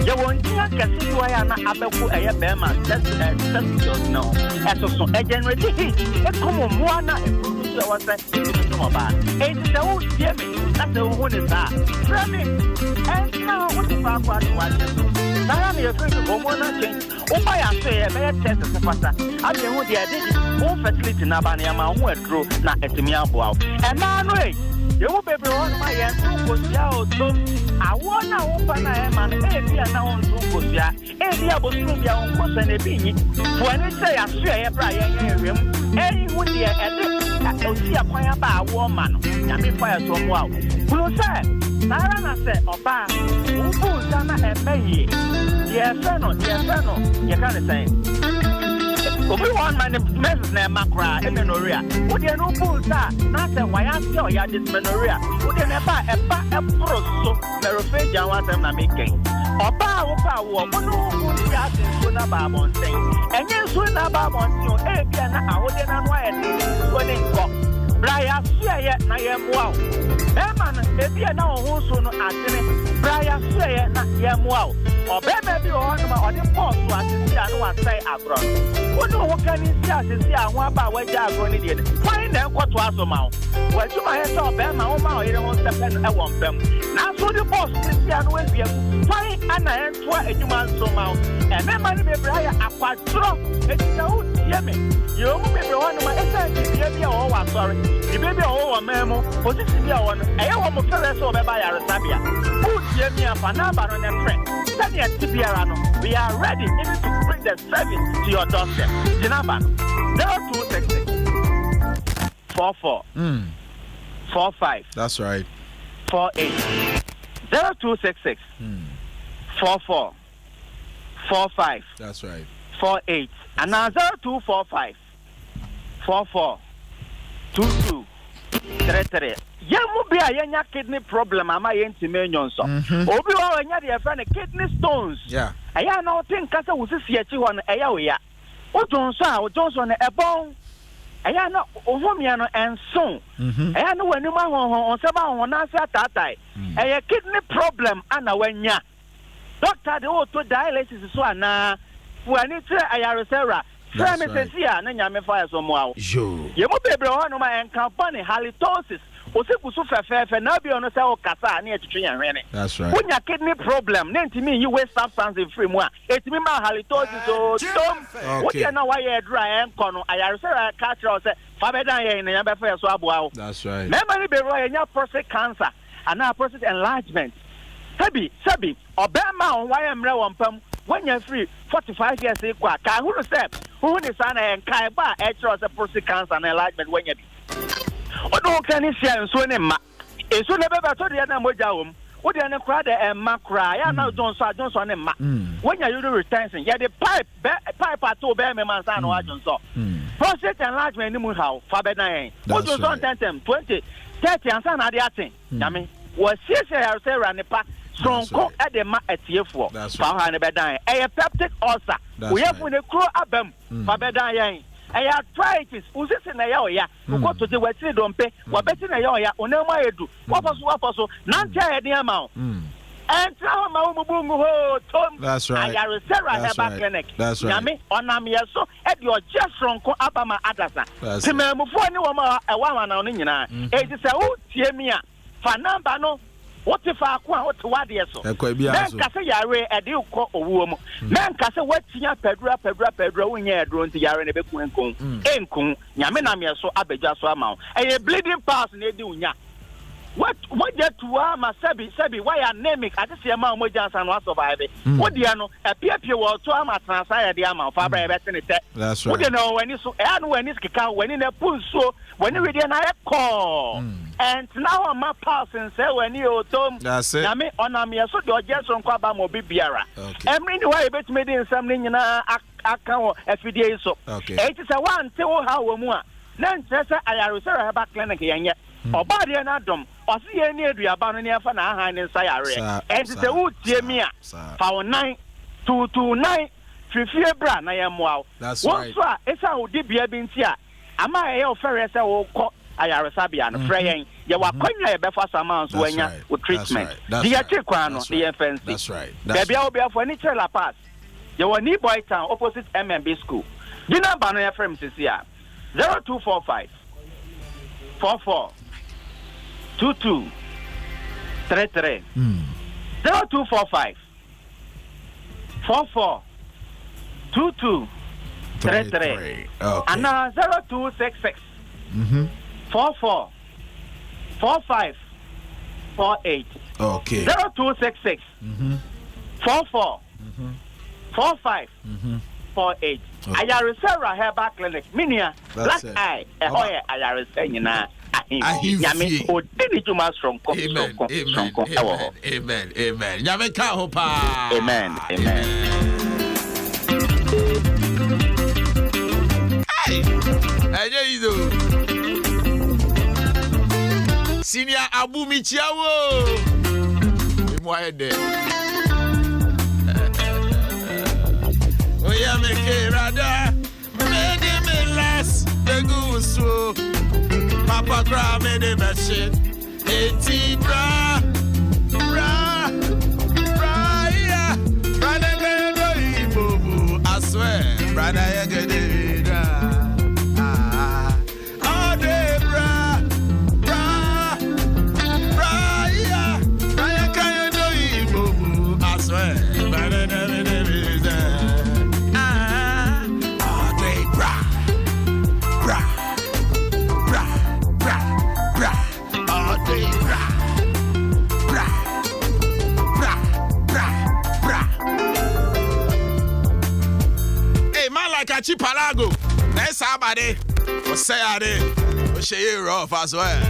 ye won tia kase do ya na abeku eye bema that's no eso so e generate heat e como mo na e produce wa say no ba e ti da o tie me na se o hu ni sa frame and now what the fuck what na me friend go mo na change o ba ya so e be test se fata abi hu dia dey o facility na ba na ma hu edro na etimi abo e na no e you baby on my end to go to I na open na man e bia na on to go sia e bia bo su bia on ko se na bi for any say aso e bra ye rem e hu de e de o si akwan ba awo ma no ya me fa so mo awo bulu se sara na se oba u bu sa na e meyi ye fe no ye kan say obi one man mess na makra emenoria wo de no pulsa na se waya se o ya dysmenorrhea wo de na ba e proso merofeja wa sem na making oba wo pa wo no wo ya se so na ba monten enye so na ba monten o e bia na ahode na no aye wo ne nko braya suye na ye moa ema na e bia na ho so no atene braya suye na ye moa obema bi o no ma ode pause wa ti anu wa sai agro wono wo kan si asisi ahun aba wa ja agro ni de fine na enkoto aso ma wa juma he so obema o ma o yire ho sepen e won pem na so the boss ti anu we bia fine ana ento adwuma so ma e me ma ni be braya akwadro e ti na o tie me yo mu be bro no ma e sa ti bia o wa sorry the baby o wa memo position bia o no e ye wo mo fere so be ba ya resabia o tie me afa na ba no ne friend we are ready even to bring the service to your doorstep. Jinaba 0266 44 45. That's right. 48 0266 44 45. That's right. 48 and now 0245 44 22 33. Yamu be a yenya kidney problem ama yentime nyonso. Obi wa nya de friend kidney stones. Yeah. Aya na o tin kasa wusisi achi ho no eya we ya. O Johnson na ebon. Aya na ohomia no enso. Aya na wani ma ho seba ho na asa tatai. Eya kidney problem ana wanya. Doctor de o to dialysis so ana wani tre ayaresera. Try me say here na nyame fire so mo awo. Yemo bebre ho no ma encampane halitosis. Osekusu fefefe na bi ono say o kasa na etwetwe yan hwene. That's right. Unya kidney problem na ntimi you waste substance in free mu a etimi ma halitosis o tom. What you na why you dry enko no ayaresera catch us say fa be dan yen na nyame fire so abo awo. That's right. Remember ni bebre yen prostate cancer and now prostate enlargement. Sabi obema on why emre wompam when you're free 45 years equal ka who say who is an and kai ba extra prostate cancer and enlargement when you be odo kan sia so ne ma eso ne beba to de na moja wom wo de ne kra de emma kra ya na Johnson ne ma when you do retention ya the pipe ato be me man san no Johnson prostate enlargement ni mu how fa be na wo Johnson 10 20 30 ansa na de aten yame wo siesie ya say run pa Sonko edema etiefo fa ha ne bedan e peptic ulcer we have ne kro abam fa bedan yen e arthritis usisi na ya oya ko to de wati dompe wa beti na ya oya onema edu waposo na ntia ye de ma o entra ma umubungu ho tom that's right ayare sera heba clinic nyame onam ye so e de oje Sonko abama adasa timamufo ni wo ma e wa na no nyina e ti se o tie mi a fa number no what if I what wadi so? Men kase yare edi uko owuo mu. Men kase watia pedra unye edro nti yare ne beku enkun. Enkun nyame na me so abeja so ama. Eye bleeding pass na edi unya. What get to ma sebi why anemic atise ma mo jansan no survive. What dia no epiepie wo to ama transfer dia ma fa bra be tene te. That's right. What dia no wani so e anu wani skika wani na punso wani we dia na e call. And now my person say when you tom nyame onam ye so de oje so nkwa ba mo bibiara. Emri ni why bet me din sam ni nyina aka wo afidie so. It is a one te wo ha wo mu a na ntrese ayaresera heba clinic yenye. Obade na Adom osi ye ni eduaba no ne afa na han ne nsa yare and se wo tie mi a fa 9229 fifie bra na ye moa wo so a esa wo di bia bi nti a ama ye ofere se wo kɔ ayaresa bia no frɛ yen ye wa kwanya ye befa sama so wanya wo treatment di ye che kwa no di ye fancy that's right bia wo bia for any trailer pass ye wa ni boy town opposite MMB school di number no ye frame sisi a 0245 44 22 33 0245 44 22 33 and now 0266 44 45 48 okay 0266 44 45 48 Ayaresera Herbal Clinic Minia Black Eye Ayaresa nyina Nyame odini juma strong amen nyame ka ho pa amen aye ido senior abumi chiawo emo ayede oya meke rada me last the guso Papa gra me de machine eti bra yeah brother go ibobu I swear brother ya get it all day bra yeah brother can do ibobu I swear brother Chipalago, that's somebody. What's say I did? What's your rough as well?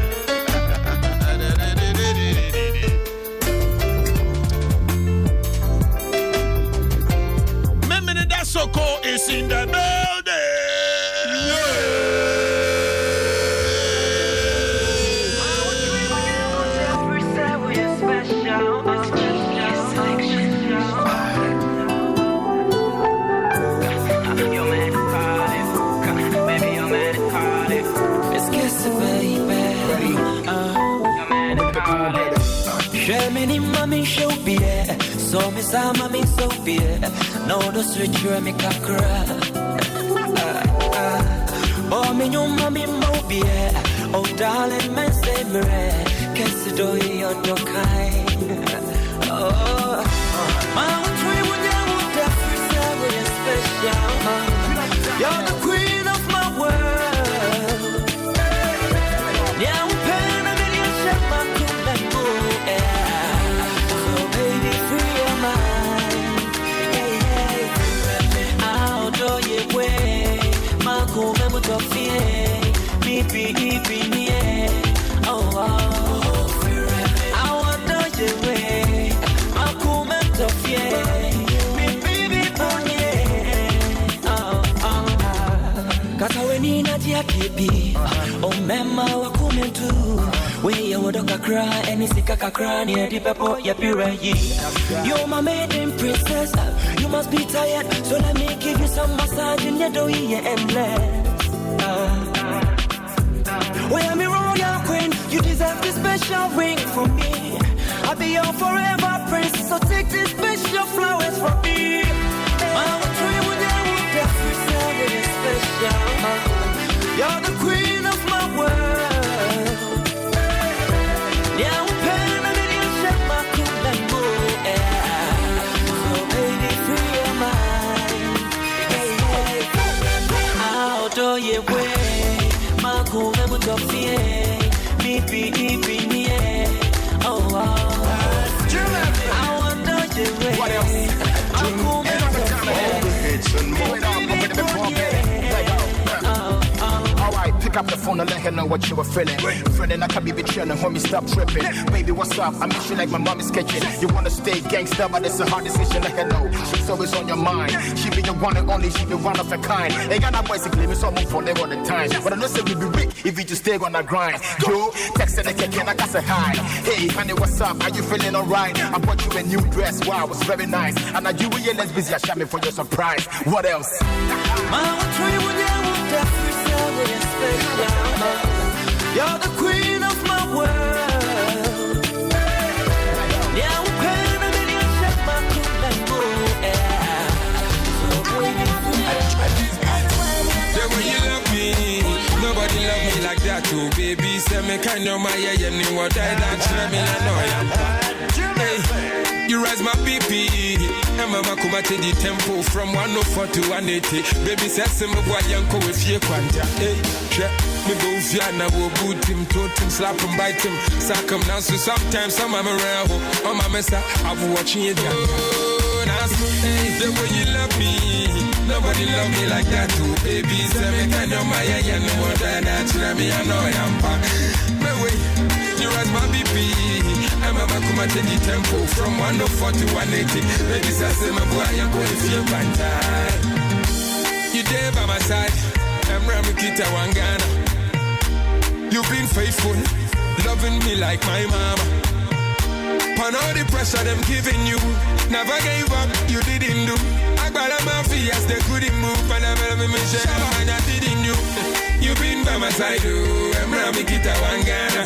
MEMENEDA Sokooooo is in the building. Shemini mami show be so me sa mami so be no the switch you make a cry. Oh me you mami mo be oh darling man say me kiss do you to kind. Oh my tree when you would definitely special. You're the queen of my world. Yeah, we pen a million shit my cool and move. So baby, free your mind. Hey, I'll do your way. My cool member to fear. Me be near. Oh, I want to your way. My cool member to fear. Me be Kasa weni na tia kipi O mema wa kumentu We ya wadoka kra Eni sika kakra Ni edi pepo ya pirayi You're my maiden princess You must be tired So let me give you some massage In your doughy ya endless We are me royal queen You deserve this special ring from me I'll be your forever prince So take these special flowers from me I'll treat with you special. You're the queen of my world. Yeah, we pen a million shit my cool and move. So baby, free your mind. I'll do your way. My cool and with your fear. Me be near. Oh, I want to do your way. What else? I'm cool and with your Alright, pick up the phone and let her know what you were feeling. Friend, I can't be betraying, homie, stop tripping. Baby, what's up? I miss you like my mom is sketching. You wanna stay gangster, but it's a hard decision, let her know. She's always on your mind. She be your one and only, she be one of a kind. Ain't got that basically, me so move for them all the time. But I know say we be weak if you just stay on the grind. Yo, text the keke, I can say hi. Hey, honey, what's up? Are you feeling alright? I bought you a new dress, wow, it's very nice. And I you were less busy, I shot me for your surprise. What else? You're the queen of my world. Yeah, we pen a million shit my cool and move. The way you love me, nobody love me like that too, baby. Say me kind of my yeah, you what I don't me, I know I'm hey, you rise my BP. And mama come at the tempo from 104 to 180. Baby says some boy yanko with your quanta. Hey, me go fiana will boot him, tote him, slap him, bite him, sack him now. So sometimes some I'm around. Oh my messa, I've watching it. The way you love me, nobody love me like that too, baby. Say me kind of my yeah, no more than that. Me I know I'm back. My way, you rise my BP. I'm a come at the tempo from 104 to 180. Baby says my boy, you're going to feel bad. You there by my side. I'm Ramikita Wangana. You've been faithful, loving me like my mama. Pon all the pressure them giving you, never gave up, you didn't do. I got a mafia as they couldn't move, and I never mentioned and I didn't you. You've been by my side, I'm Ramikita Wangana.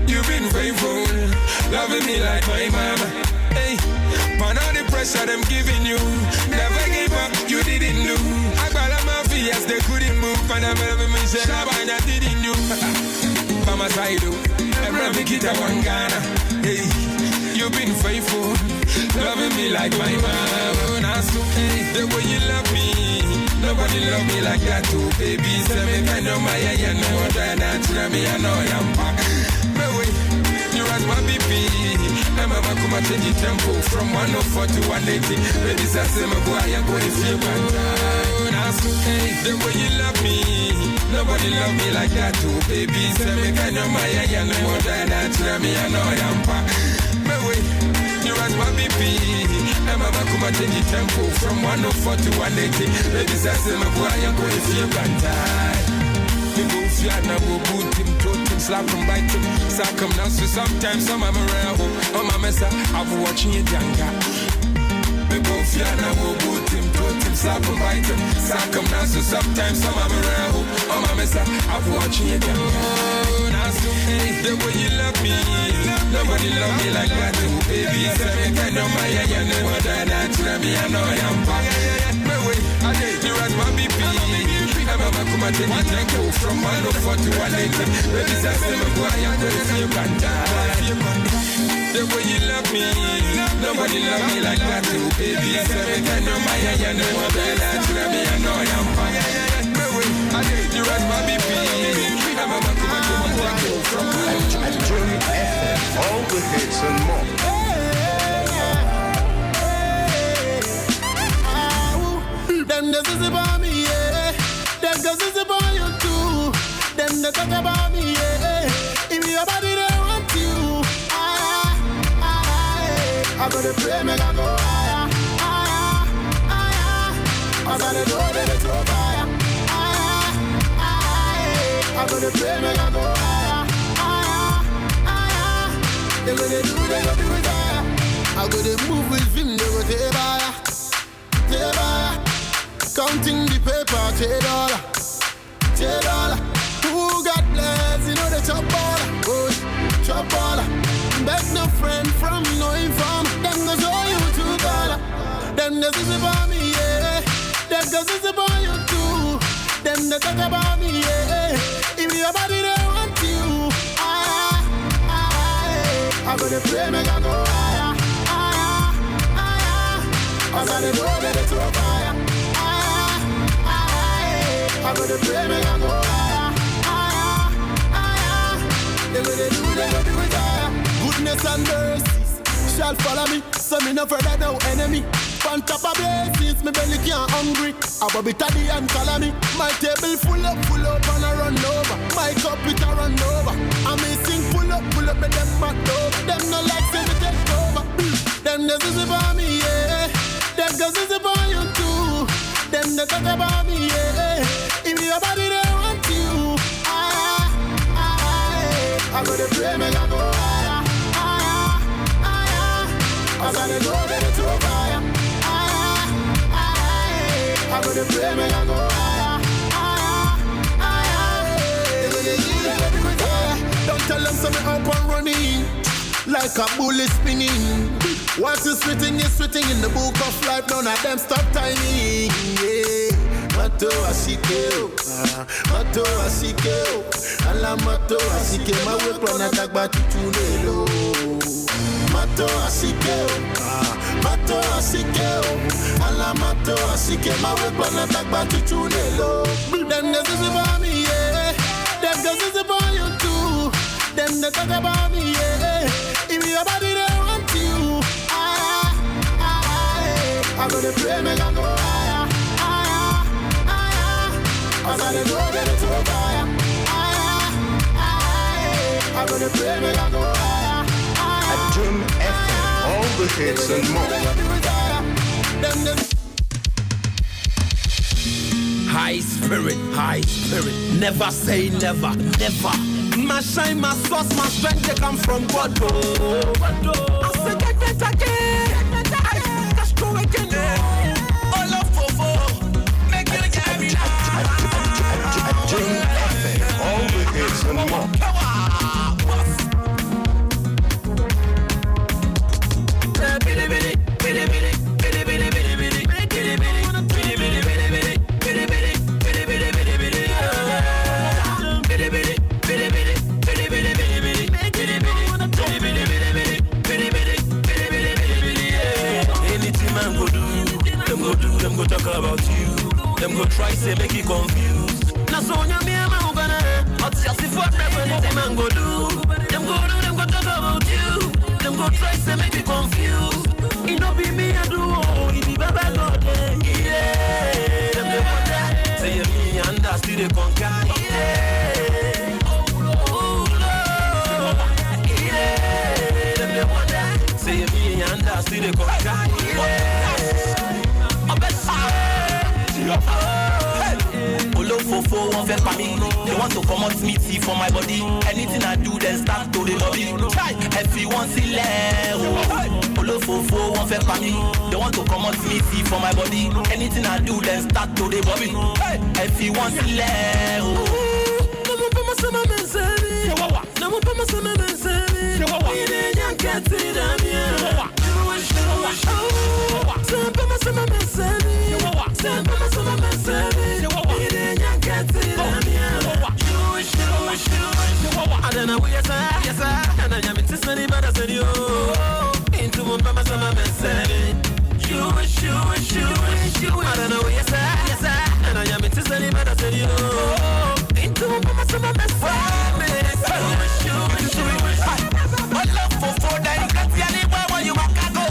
You've been faithful, loving me like my mama. Hey, pon all the pressure them giving you, never gave up, you didn't do. I got a mafia as they couldn't move, and I never mentioned and I didn't you. By my side, I'm Ramikita Wangana. Hey, you've been faithful, loving me like my mama. Hey, the way you love me, nobody love me like that too, baby. Say me kind of my yeah, no more than that. Me I know I'm back. My way, you rise my BP. I'm a come and change the tempo from 104 to 180. Baby, say my boy, I'm going to feel bad. Hey, the way you love me, nobody love me like that too, baby. Say me kind of my yeah, no more than that. Me I know I'm back. My way, you rise my BP. I'm a come and change the tempo from 104 to 180. Baby, say my boy, I'm going to feel bad. You go fiana, go boot him, tote him, slap him, bite him, sack him now. So sometimes some I'm around. Oh my messa, I've watching it younger. Me go fiana, go boot him, tote him, slap him, bite him, sack him now. So sometimes some I'm around. Oh my messa, I've watching it younger. The way you love me, nobody love me like that. Baby, say me can no my yeah, no more than that. Me I know I'm back. My way, you as my BP. I'm a come and take it go from 104 to 180. Baby, say me go I am going to you can die. The way you love me, nobody love me like that. Baby, say me can no my yeah, no more than that. Me I know I'm back. My way, you as my BP. I'm a come and take it go from 104 to 180. All the hits and more. Them the is about me, yeah. Them the is about you too. Them the talk about me, yeah. If your body they want you, I gotta pray, make I go higher, higher, higher. I gotta go to the top higher, higher, higher. I gotta pray, make I go higher, higher, higher. They gonna do it higher. I gotta move with him, they go take higher, take higher. Counting the paper, $10. Who got blessed? You know the chop baller, oh, chop baller. Beg no friend from no inform. Them go show you $2. Them the is about me, yeah. Them go is about you too. Them the talk about me, yeah. If your body they want you, I gotta pray, make I go higher, higher, higher. I gotta go to the top higher. I gotta pray, make I go higher, higher, higher. They gonna do it higher. Goodness and mercies shall follow me, so me no further no enemy. On top of blessings, my belly can't hungry. I will be tidy and follow me. My table full up and I run over. My cup it a run over. I'm missing full up, and them back over. Them no like say me take over. Them the is about me, yeah. Them girls is about you too. Them the talk about me, yeah. If your body they want you, I gotta pray, make I go higher, higher, higher. I gotta go to the top higher, higher, higher. I gotta pray, make I go higher, higher, higher. They gonna do it. Don't tell them something up and running like a bullet spinning. Once it's written in the book of life. None of them stop timing. Yeah. Mato asikeo, mato asikeo, ala mato asike, mawe plana tagba tutunelo. Mato asikeo, mato asikeo, ala mato asike, mawe plana tagba tutunelo. Them the is about me, yeah. Them girls is about you too. Them the talk about me, yeah. If your body they want you, I gotta pray, make I go higher, higher, higher. I gotta go to the top higher, higher, higher. I gotta pray, make I go higher, higher. Adom FM, all the hits and more. High spirit, never say never, never. My shine, my source, my strength, they come from God. I said that again. That's true again. All up for make it carry Adom FM, all the hits and more. Them go talk about you. Them go try say make you confused. Now so me am gonna. Hot just if what anything man go do. Them go talk about you. Them go try say make you confused. It no be me I do. It be Baba God. Yeah. Them they wonder. Say me and I still they conquer. Yeah. Oh Lord. Yeah. Them they wonder. Say me and I still they conquer. Yeah. Olofofo won't faire pas me. They want to come out smithy for my body. Anything I do, then start to the lobby. If you want to Olofofo won't faire pas me. They want to come out smithy for my body. Anything I do, then start to the bobby. If you want to I don't know where yes, and I am into many better than you. Into one mama, some message. You, I don't know where yes, and I am into many better than you. Into one mama, some message. I love for that you can't see anywhere where you walk and go.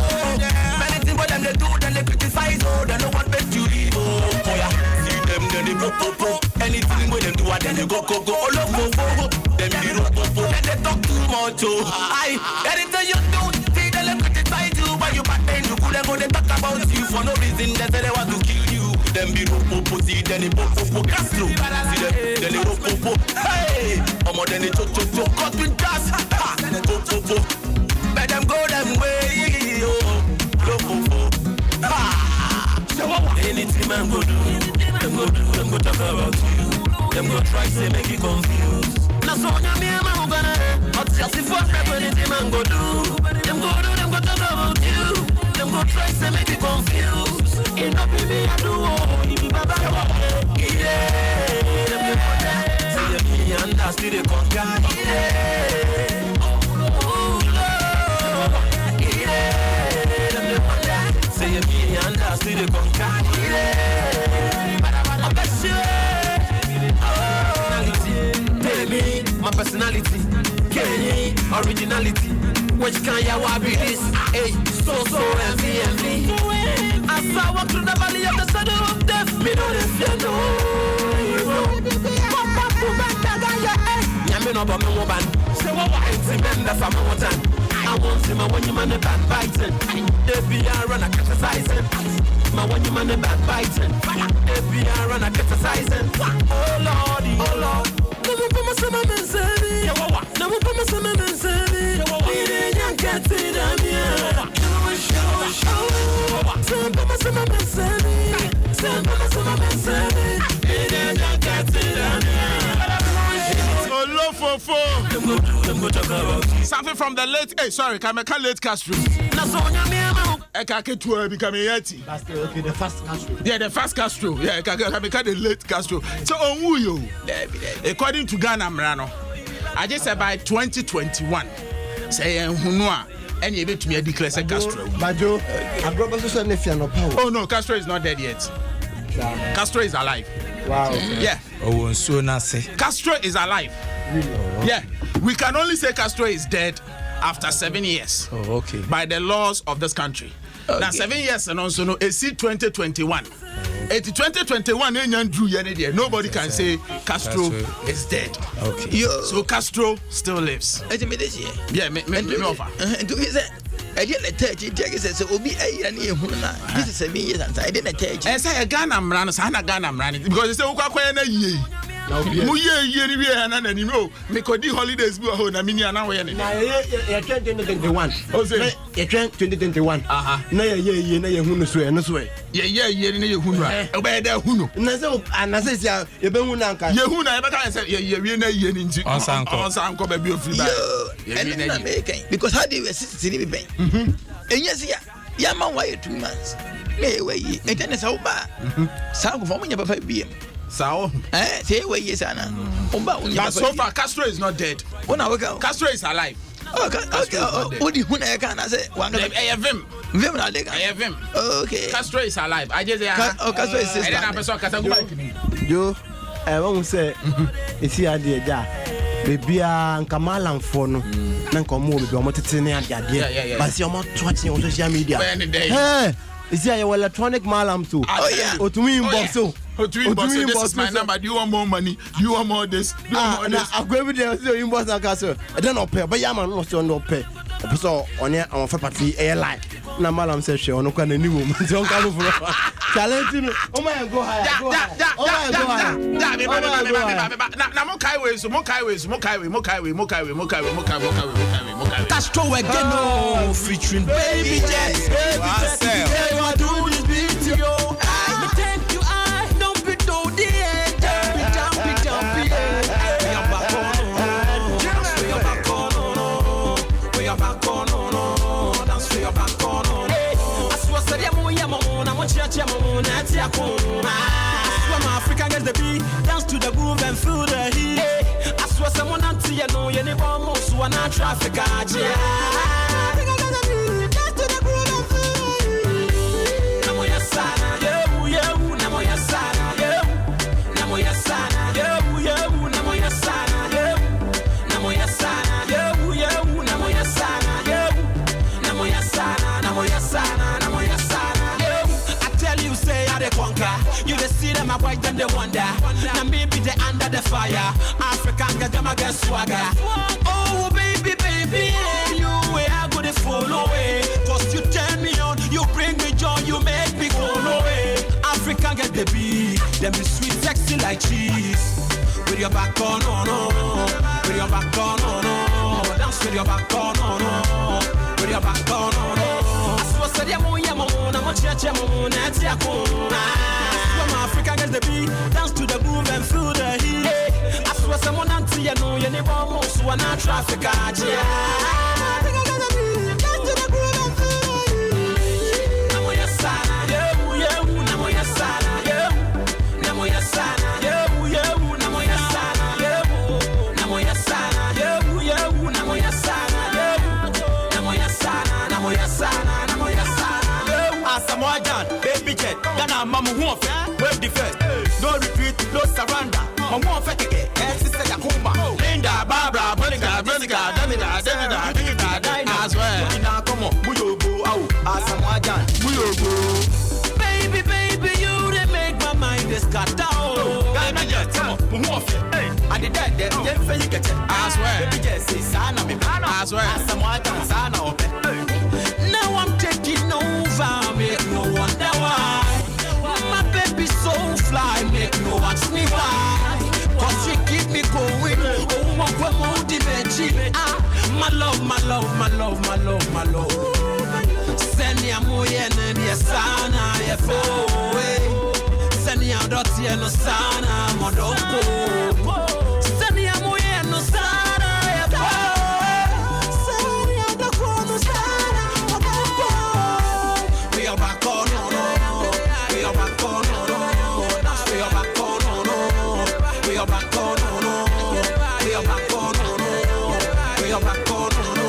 Many things what them they do, then they criticize, oh, they no one bet you leave. Oh, yeah. See them, then they go. Anything with them do, then they go. Oh, look, them they rope, then they talk too much. Oh, anything you do, see them they criticize you, but you back then you couldn't go. They talk about you for no reason. They say they want to kill you. Them be rope, see them they popo, Castro. See them, then they rope. Hey, then they choke, cut with gas. Popo, let them go them way. Oh, anything man go do, them go talk about you. Them go try say make you confused. Now so me and my gonna, but just if what anything man go do, them go talk about you. Them go try say make you confused. It not be me I do, it be baba. Yeah, them go that. Say me and that's the conquer. Yeah. Say me and I see the conquer. My personality, Kenny, originality. Which can you be this? Hey, so envy. I saw walk through the valley of the shadow of death. Me know the fear no. Yami no but me woman. Say what ain't men that's a mountain. I won't see my when you man the backbiting. They be a run a criticizing. My when you man the backbiting. They be a run a criticizing. Oh Lord. Never put my son on the city. Never put my son on the city. We didn't get to them yet. Some put my son on the city. Some put my son on the city. We didn't get to them yet. Something from the late, can I call late Castro? Becoming Yeti. Okay, the first Castro. Yeah, the first Castro. Yeah, can I call the late Castro? So, on who you? According to Ghana Mrano, I just said by 2021, say, Hunua, and you bet me a declare Castro. Bajo, I brought us to nephew no power. Oh, no, Castro is not dead yet. Castro is alive. Wow. Yeah. Oh, so nasty. Castro is alive. Really? Yeah. We can only say Castro is dead after 7 years. Oh, okay. By the laws of this country. Okay. Now 7 years and also no. It's 2021. It's 2021. Nobody can say Castro is dead. Okay. So Castro still lives. Yeah, me offer. I didn't touch it. I said, so be a year. This is 7 years. I didn't touch it. I say a Ghana man, Sana Ghana man, because it's a Quaquena. Ye, and then you know, make the holidays go home. I mean, you're now in 2021. Oh, say, 2021. No, yeah, who swear, no swear. Yeah, Huna. Obey the Hunu. And I say, you've been Hunanka. Yehuna, but I said, you're into Uncle Baby of Free. Because how do you assist in the bank? And yes, Yaman, why 2 months? May way, and then it's all bad. Sound of woman, your 5 p.m. So, say where yes, Anna. But so far, Castro is not dead. When I go, Castro is alive. What do you want? I can't say one of them. I have him. Okay. Castro is alive. I just say, Castro is alive. I person Joe, I won't say, it's here, dear. Baby, and Kamala for no. Nanko more be almost yeah. But you're not watching on social media. Hey, is here your electronic malam too? Oh yeah. Or to me in box so. This is my number. Do you want more money? Do you want more this? Do you want more this? I'll go every day. So you must not castle. I don't know pay, but Yaman not on no pay. So on your on party airline. Na malam says she on can any woman. Don't come for challenge. Oh my go higher. Castro again, featuring Baby Jess. I do this beat to you. I thank you. I don't be do the jumpy. We are back on. back on, no. Dance with your back on, no. I swear, say I'm church, I'm African gets the beat, dance to the groove and feel the heat. I swear, someone until you know you never almost one traffic. Dance to the groove and feel the heat. Namo yasana, namo yasana, namo yasana, namo yasana, namo yasana, namo yasana, namo yasana, namo yasana. I tell you, say I the conquer. You the see them, I white and they wonder. Now me be the under the fire. African get them against swagger. Oh baby, baby, you way I go to follow away. Cause you turn me on, you bring me joy, you make me go away. African get the beat, them be sweet, sexy like cheese. With your back on, no, no. With your back on, no, no. Dance with your back on, no, no. With your back on, no, no. I swear, say I'm church, I'm African gets the beat, dance to the groove and feel the heat. I swear, someone until you know you never almost one traffic. Dance to the groove and feel the heat. Namo yasana, namo yasana, namo yasana, namo yasana, namo yasana, namo yasana, namo yasana, namo yasana, namo yasana. Samoajan, baby jet, Ghana mamu huofe, wave the first, no retreat, no surrender. Mamu huofe keke, sister Yakuma, Linda, Barbara, Monica, Danica, as well. Now come on, Muyogo, Samoajan, Muyogo. Baby, baby, you they make my mind is cut down. Ghana jet, come on, huofe. I did that, then you get it. As well. Baby jet, say Sana, as well. Samoajan, Sana, open. Now I'm taking over, make no wonder why. My baby so fly, make no ask me why. Cause she keep me going, oh, what motivate. My love, my love, my love, my love, my love. Send ya moye nene sana ye fo. Send ya doti no sana modoko. Send ya moye no sana ye fo. Send ya doko no sana. We are back on, no, no. We are back on, no, no. We are back on, no, no. We are back on, no, no. We are back on, no, no. We are back on, no, no.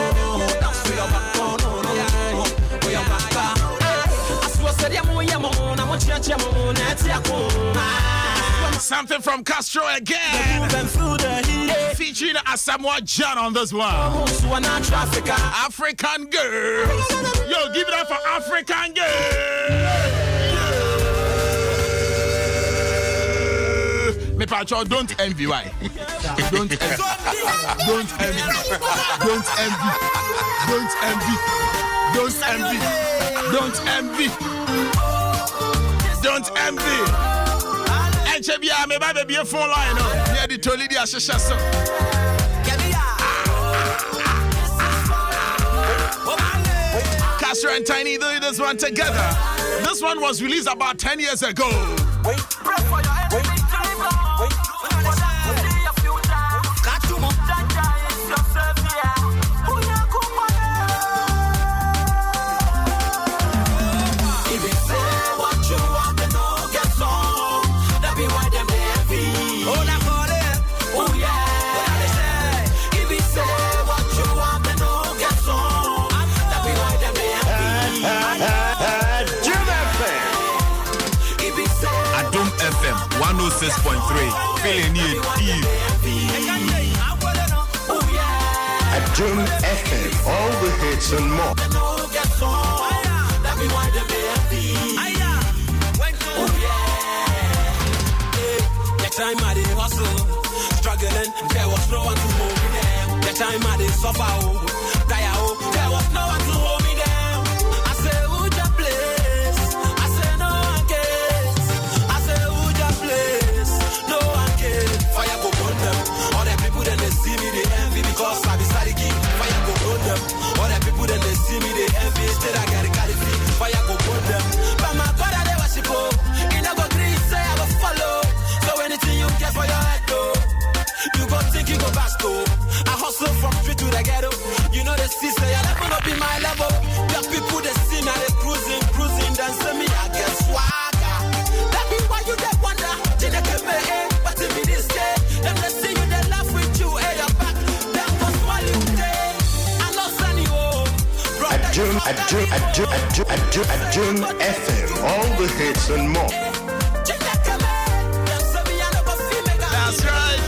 We are back on, no, no. We are back on. I swear, said I'm Something from Castro again. Featuring Asamoah John on this one. African girls. Yo, give it up for African girls. Me pacho, don't envy, why? Don't envy. Don't envy. Don't envy. Don't envy. Don't envy. Don't envy. Don't envy. And Chebia, me baby, a phone line. Near the Tolidia Shashaso. Castro and Tiny doing this one together. This one was released about 10 years ago. Adom FM 106.3. Feeling it deep. Adom FM, all the hits and more. The time I did hustle, struggling, there was no one to hold me down. The time I did suffer, there was no one to hold me down. I say, who's your place? I say, no one cares. I say, who's your place? No one cares. Fire go burn them. All the people then they see me, they envy because I be Sadiki. Fire go burn them. All the people then they see me, they envy. Instead I got it. Fire go burn them. But my God, I never worship. In a go green, say I go follow. So anything you get for your head, though. You go think you go back, though. I hustle from street to the ghetto. You know the sister, Adom FM, all the hits and more. That's right.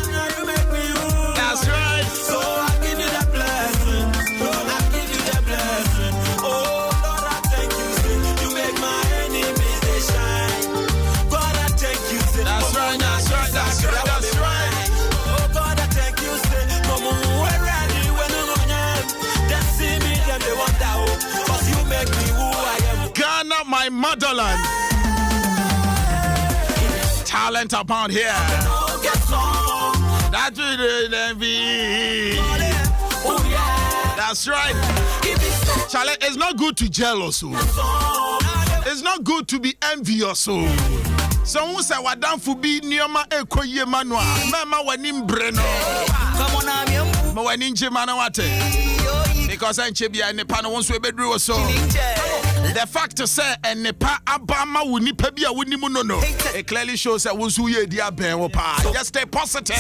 That's right. So I give you that blessing. I give you that blessing. Oh Lord, I thank you. You make my enemies they shine. God, I thank you. That's right. That's right. That's right. That's right. Oh God, I thank you. Mama, we're ready when you know them. They see me, then they want that hope. 'Cause you make me who I am. Ghana, my motherland. Talent upon here. That's That's right. Charlie, it's not good to jealous. It's not good to be envious. So who say what done for be nioma ekoye manwa. Mama wanim breno. Ma wanim chemana wate. Because I chebia ne pa no won so ebedru so. The fact to say and nepa abama wuni pebia wuni no. It clearly shows that won so ye dia ben wo pa. Just stay positive.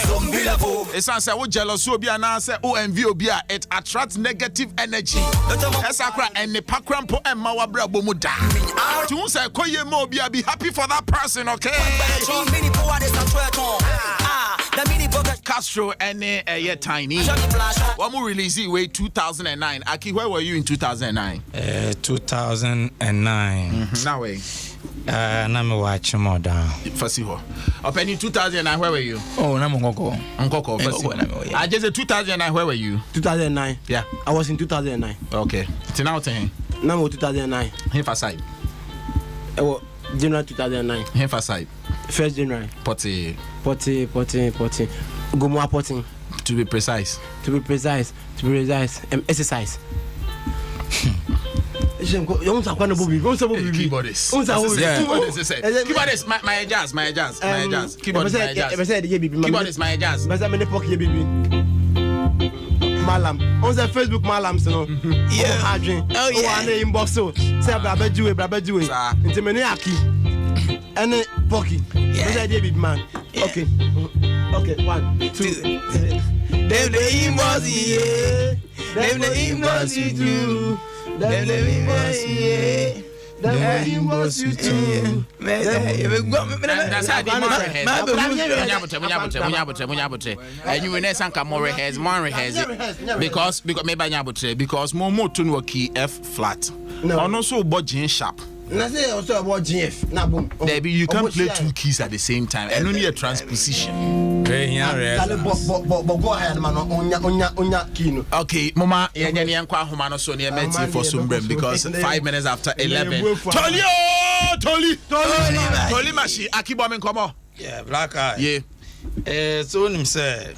It's say wo jealous obi ana say o envy obi a it attracts negative energy. Esa kra and nepa krampo emma wa bra bomu da. To say koye mo obi a be happy for that person, okay? Castro and yeah tiny. What more release it way 2009. Aki, where were you in 2009? 2009. Now way. Na me watch more down. Fasiho. Up in 2009, where were you? Oh, na mongoko. Ngoko. Fasiho. I just said 2009. Where were you? 2009. Yeah. I was in 2009. Okay. Till now, ten. Now 2009. Here for side. January 2009. Here for side. 1st January. Potty. Gomoa potting. To be precise. Exercise. Keyboardist. Keyboardist, my jazz. Keyboardist, my jazz. Malam. On the Facebook Malams, no. Yeah. Oh yeah. Inbox so. Say braba do it. Into Meniaki. And Pocky. Yeah. Big man. Okay. 1, 2. Them the inbox, yeah. Them the inbox you do. Them the inbox, yeah. Them the inbox you too. That's how they more rehearse. And you will never sank more rehearse, because more tune will key F flat. No. And also budging sharp. And I say also about GF. Maybe you can play two keys at the same time and only a transposition. Go ahead, man. Okay, Mama, so near Metsi for some because 5 minutes after 11. Toli Mashi, Akibomin, come on. Yeah, black eye. Yeah. So him say.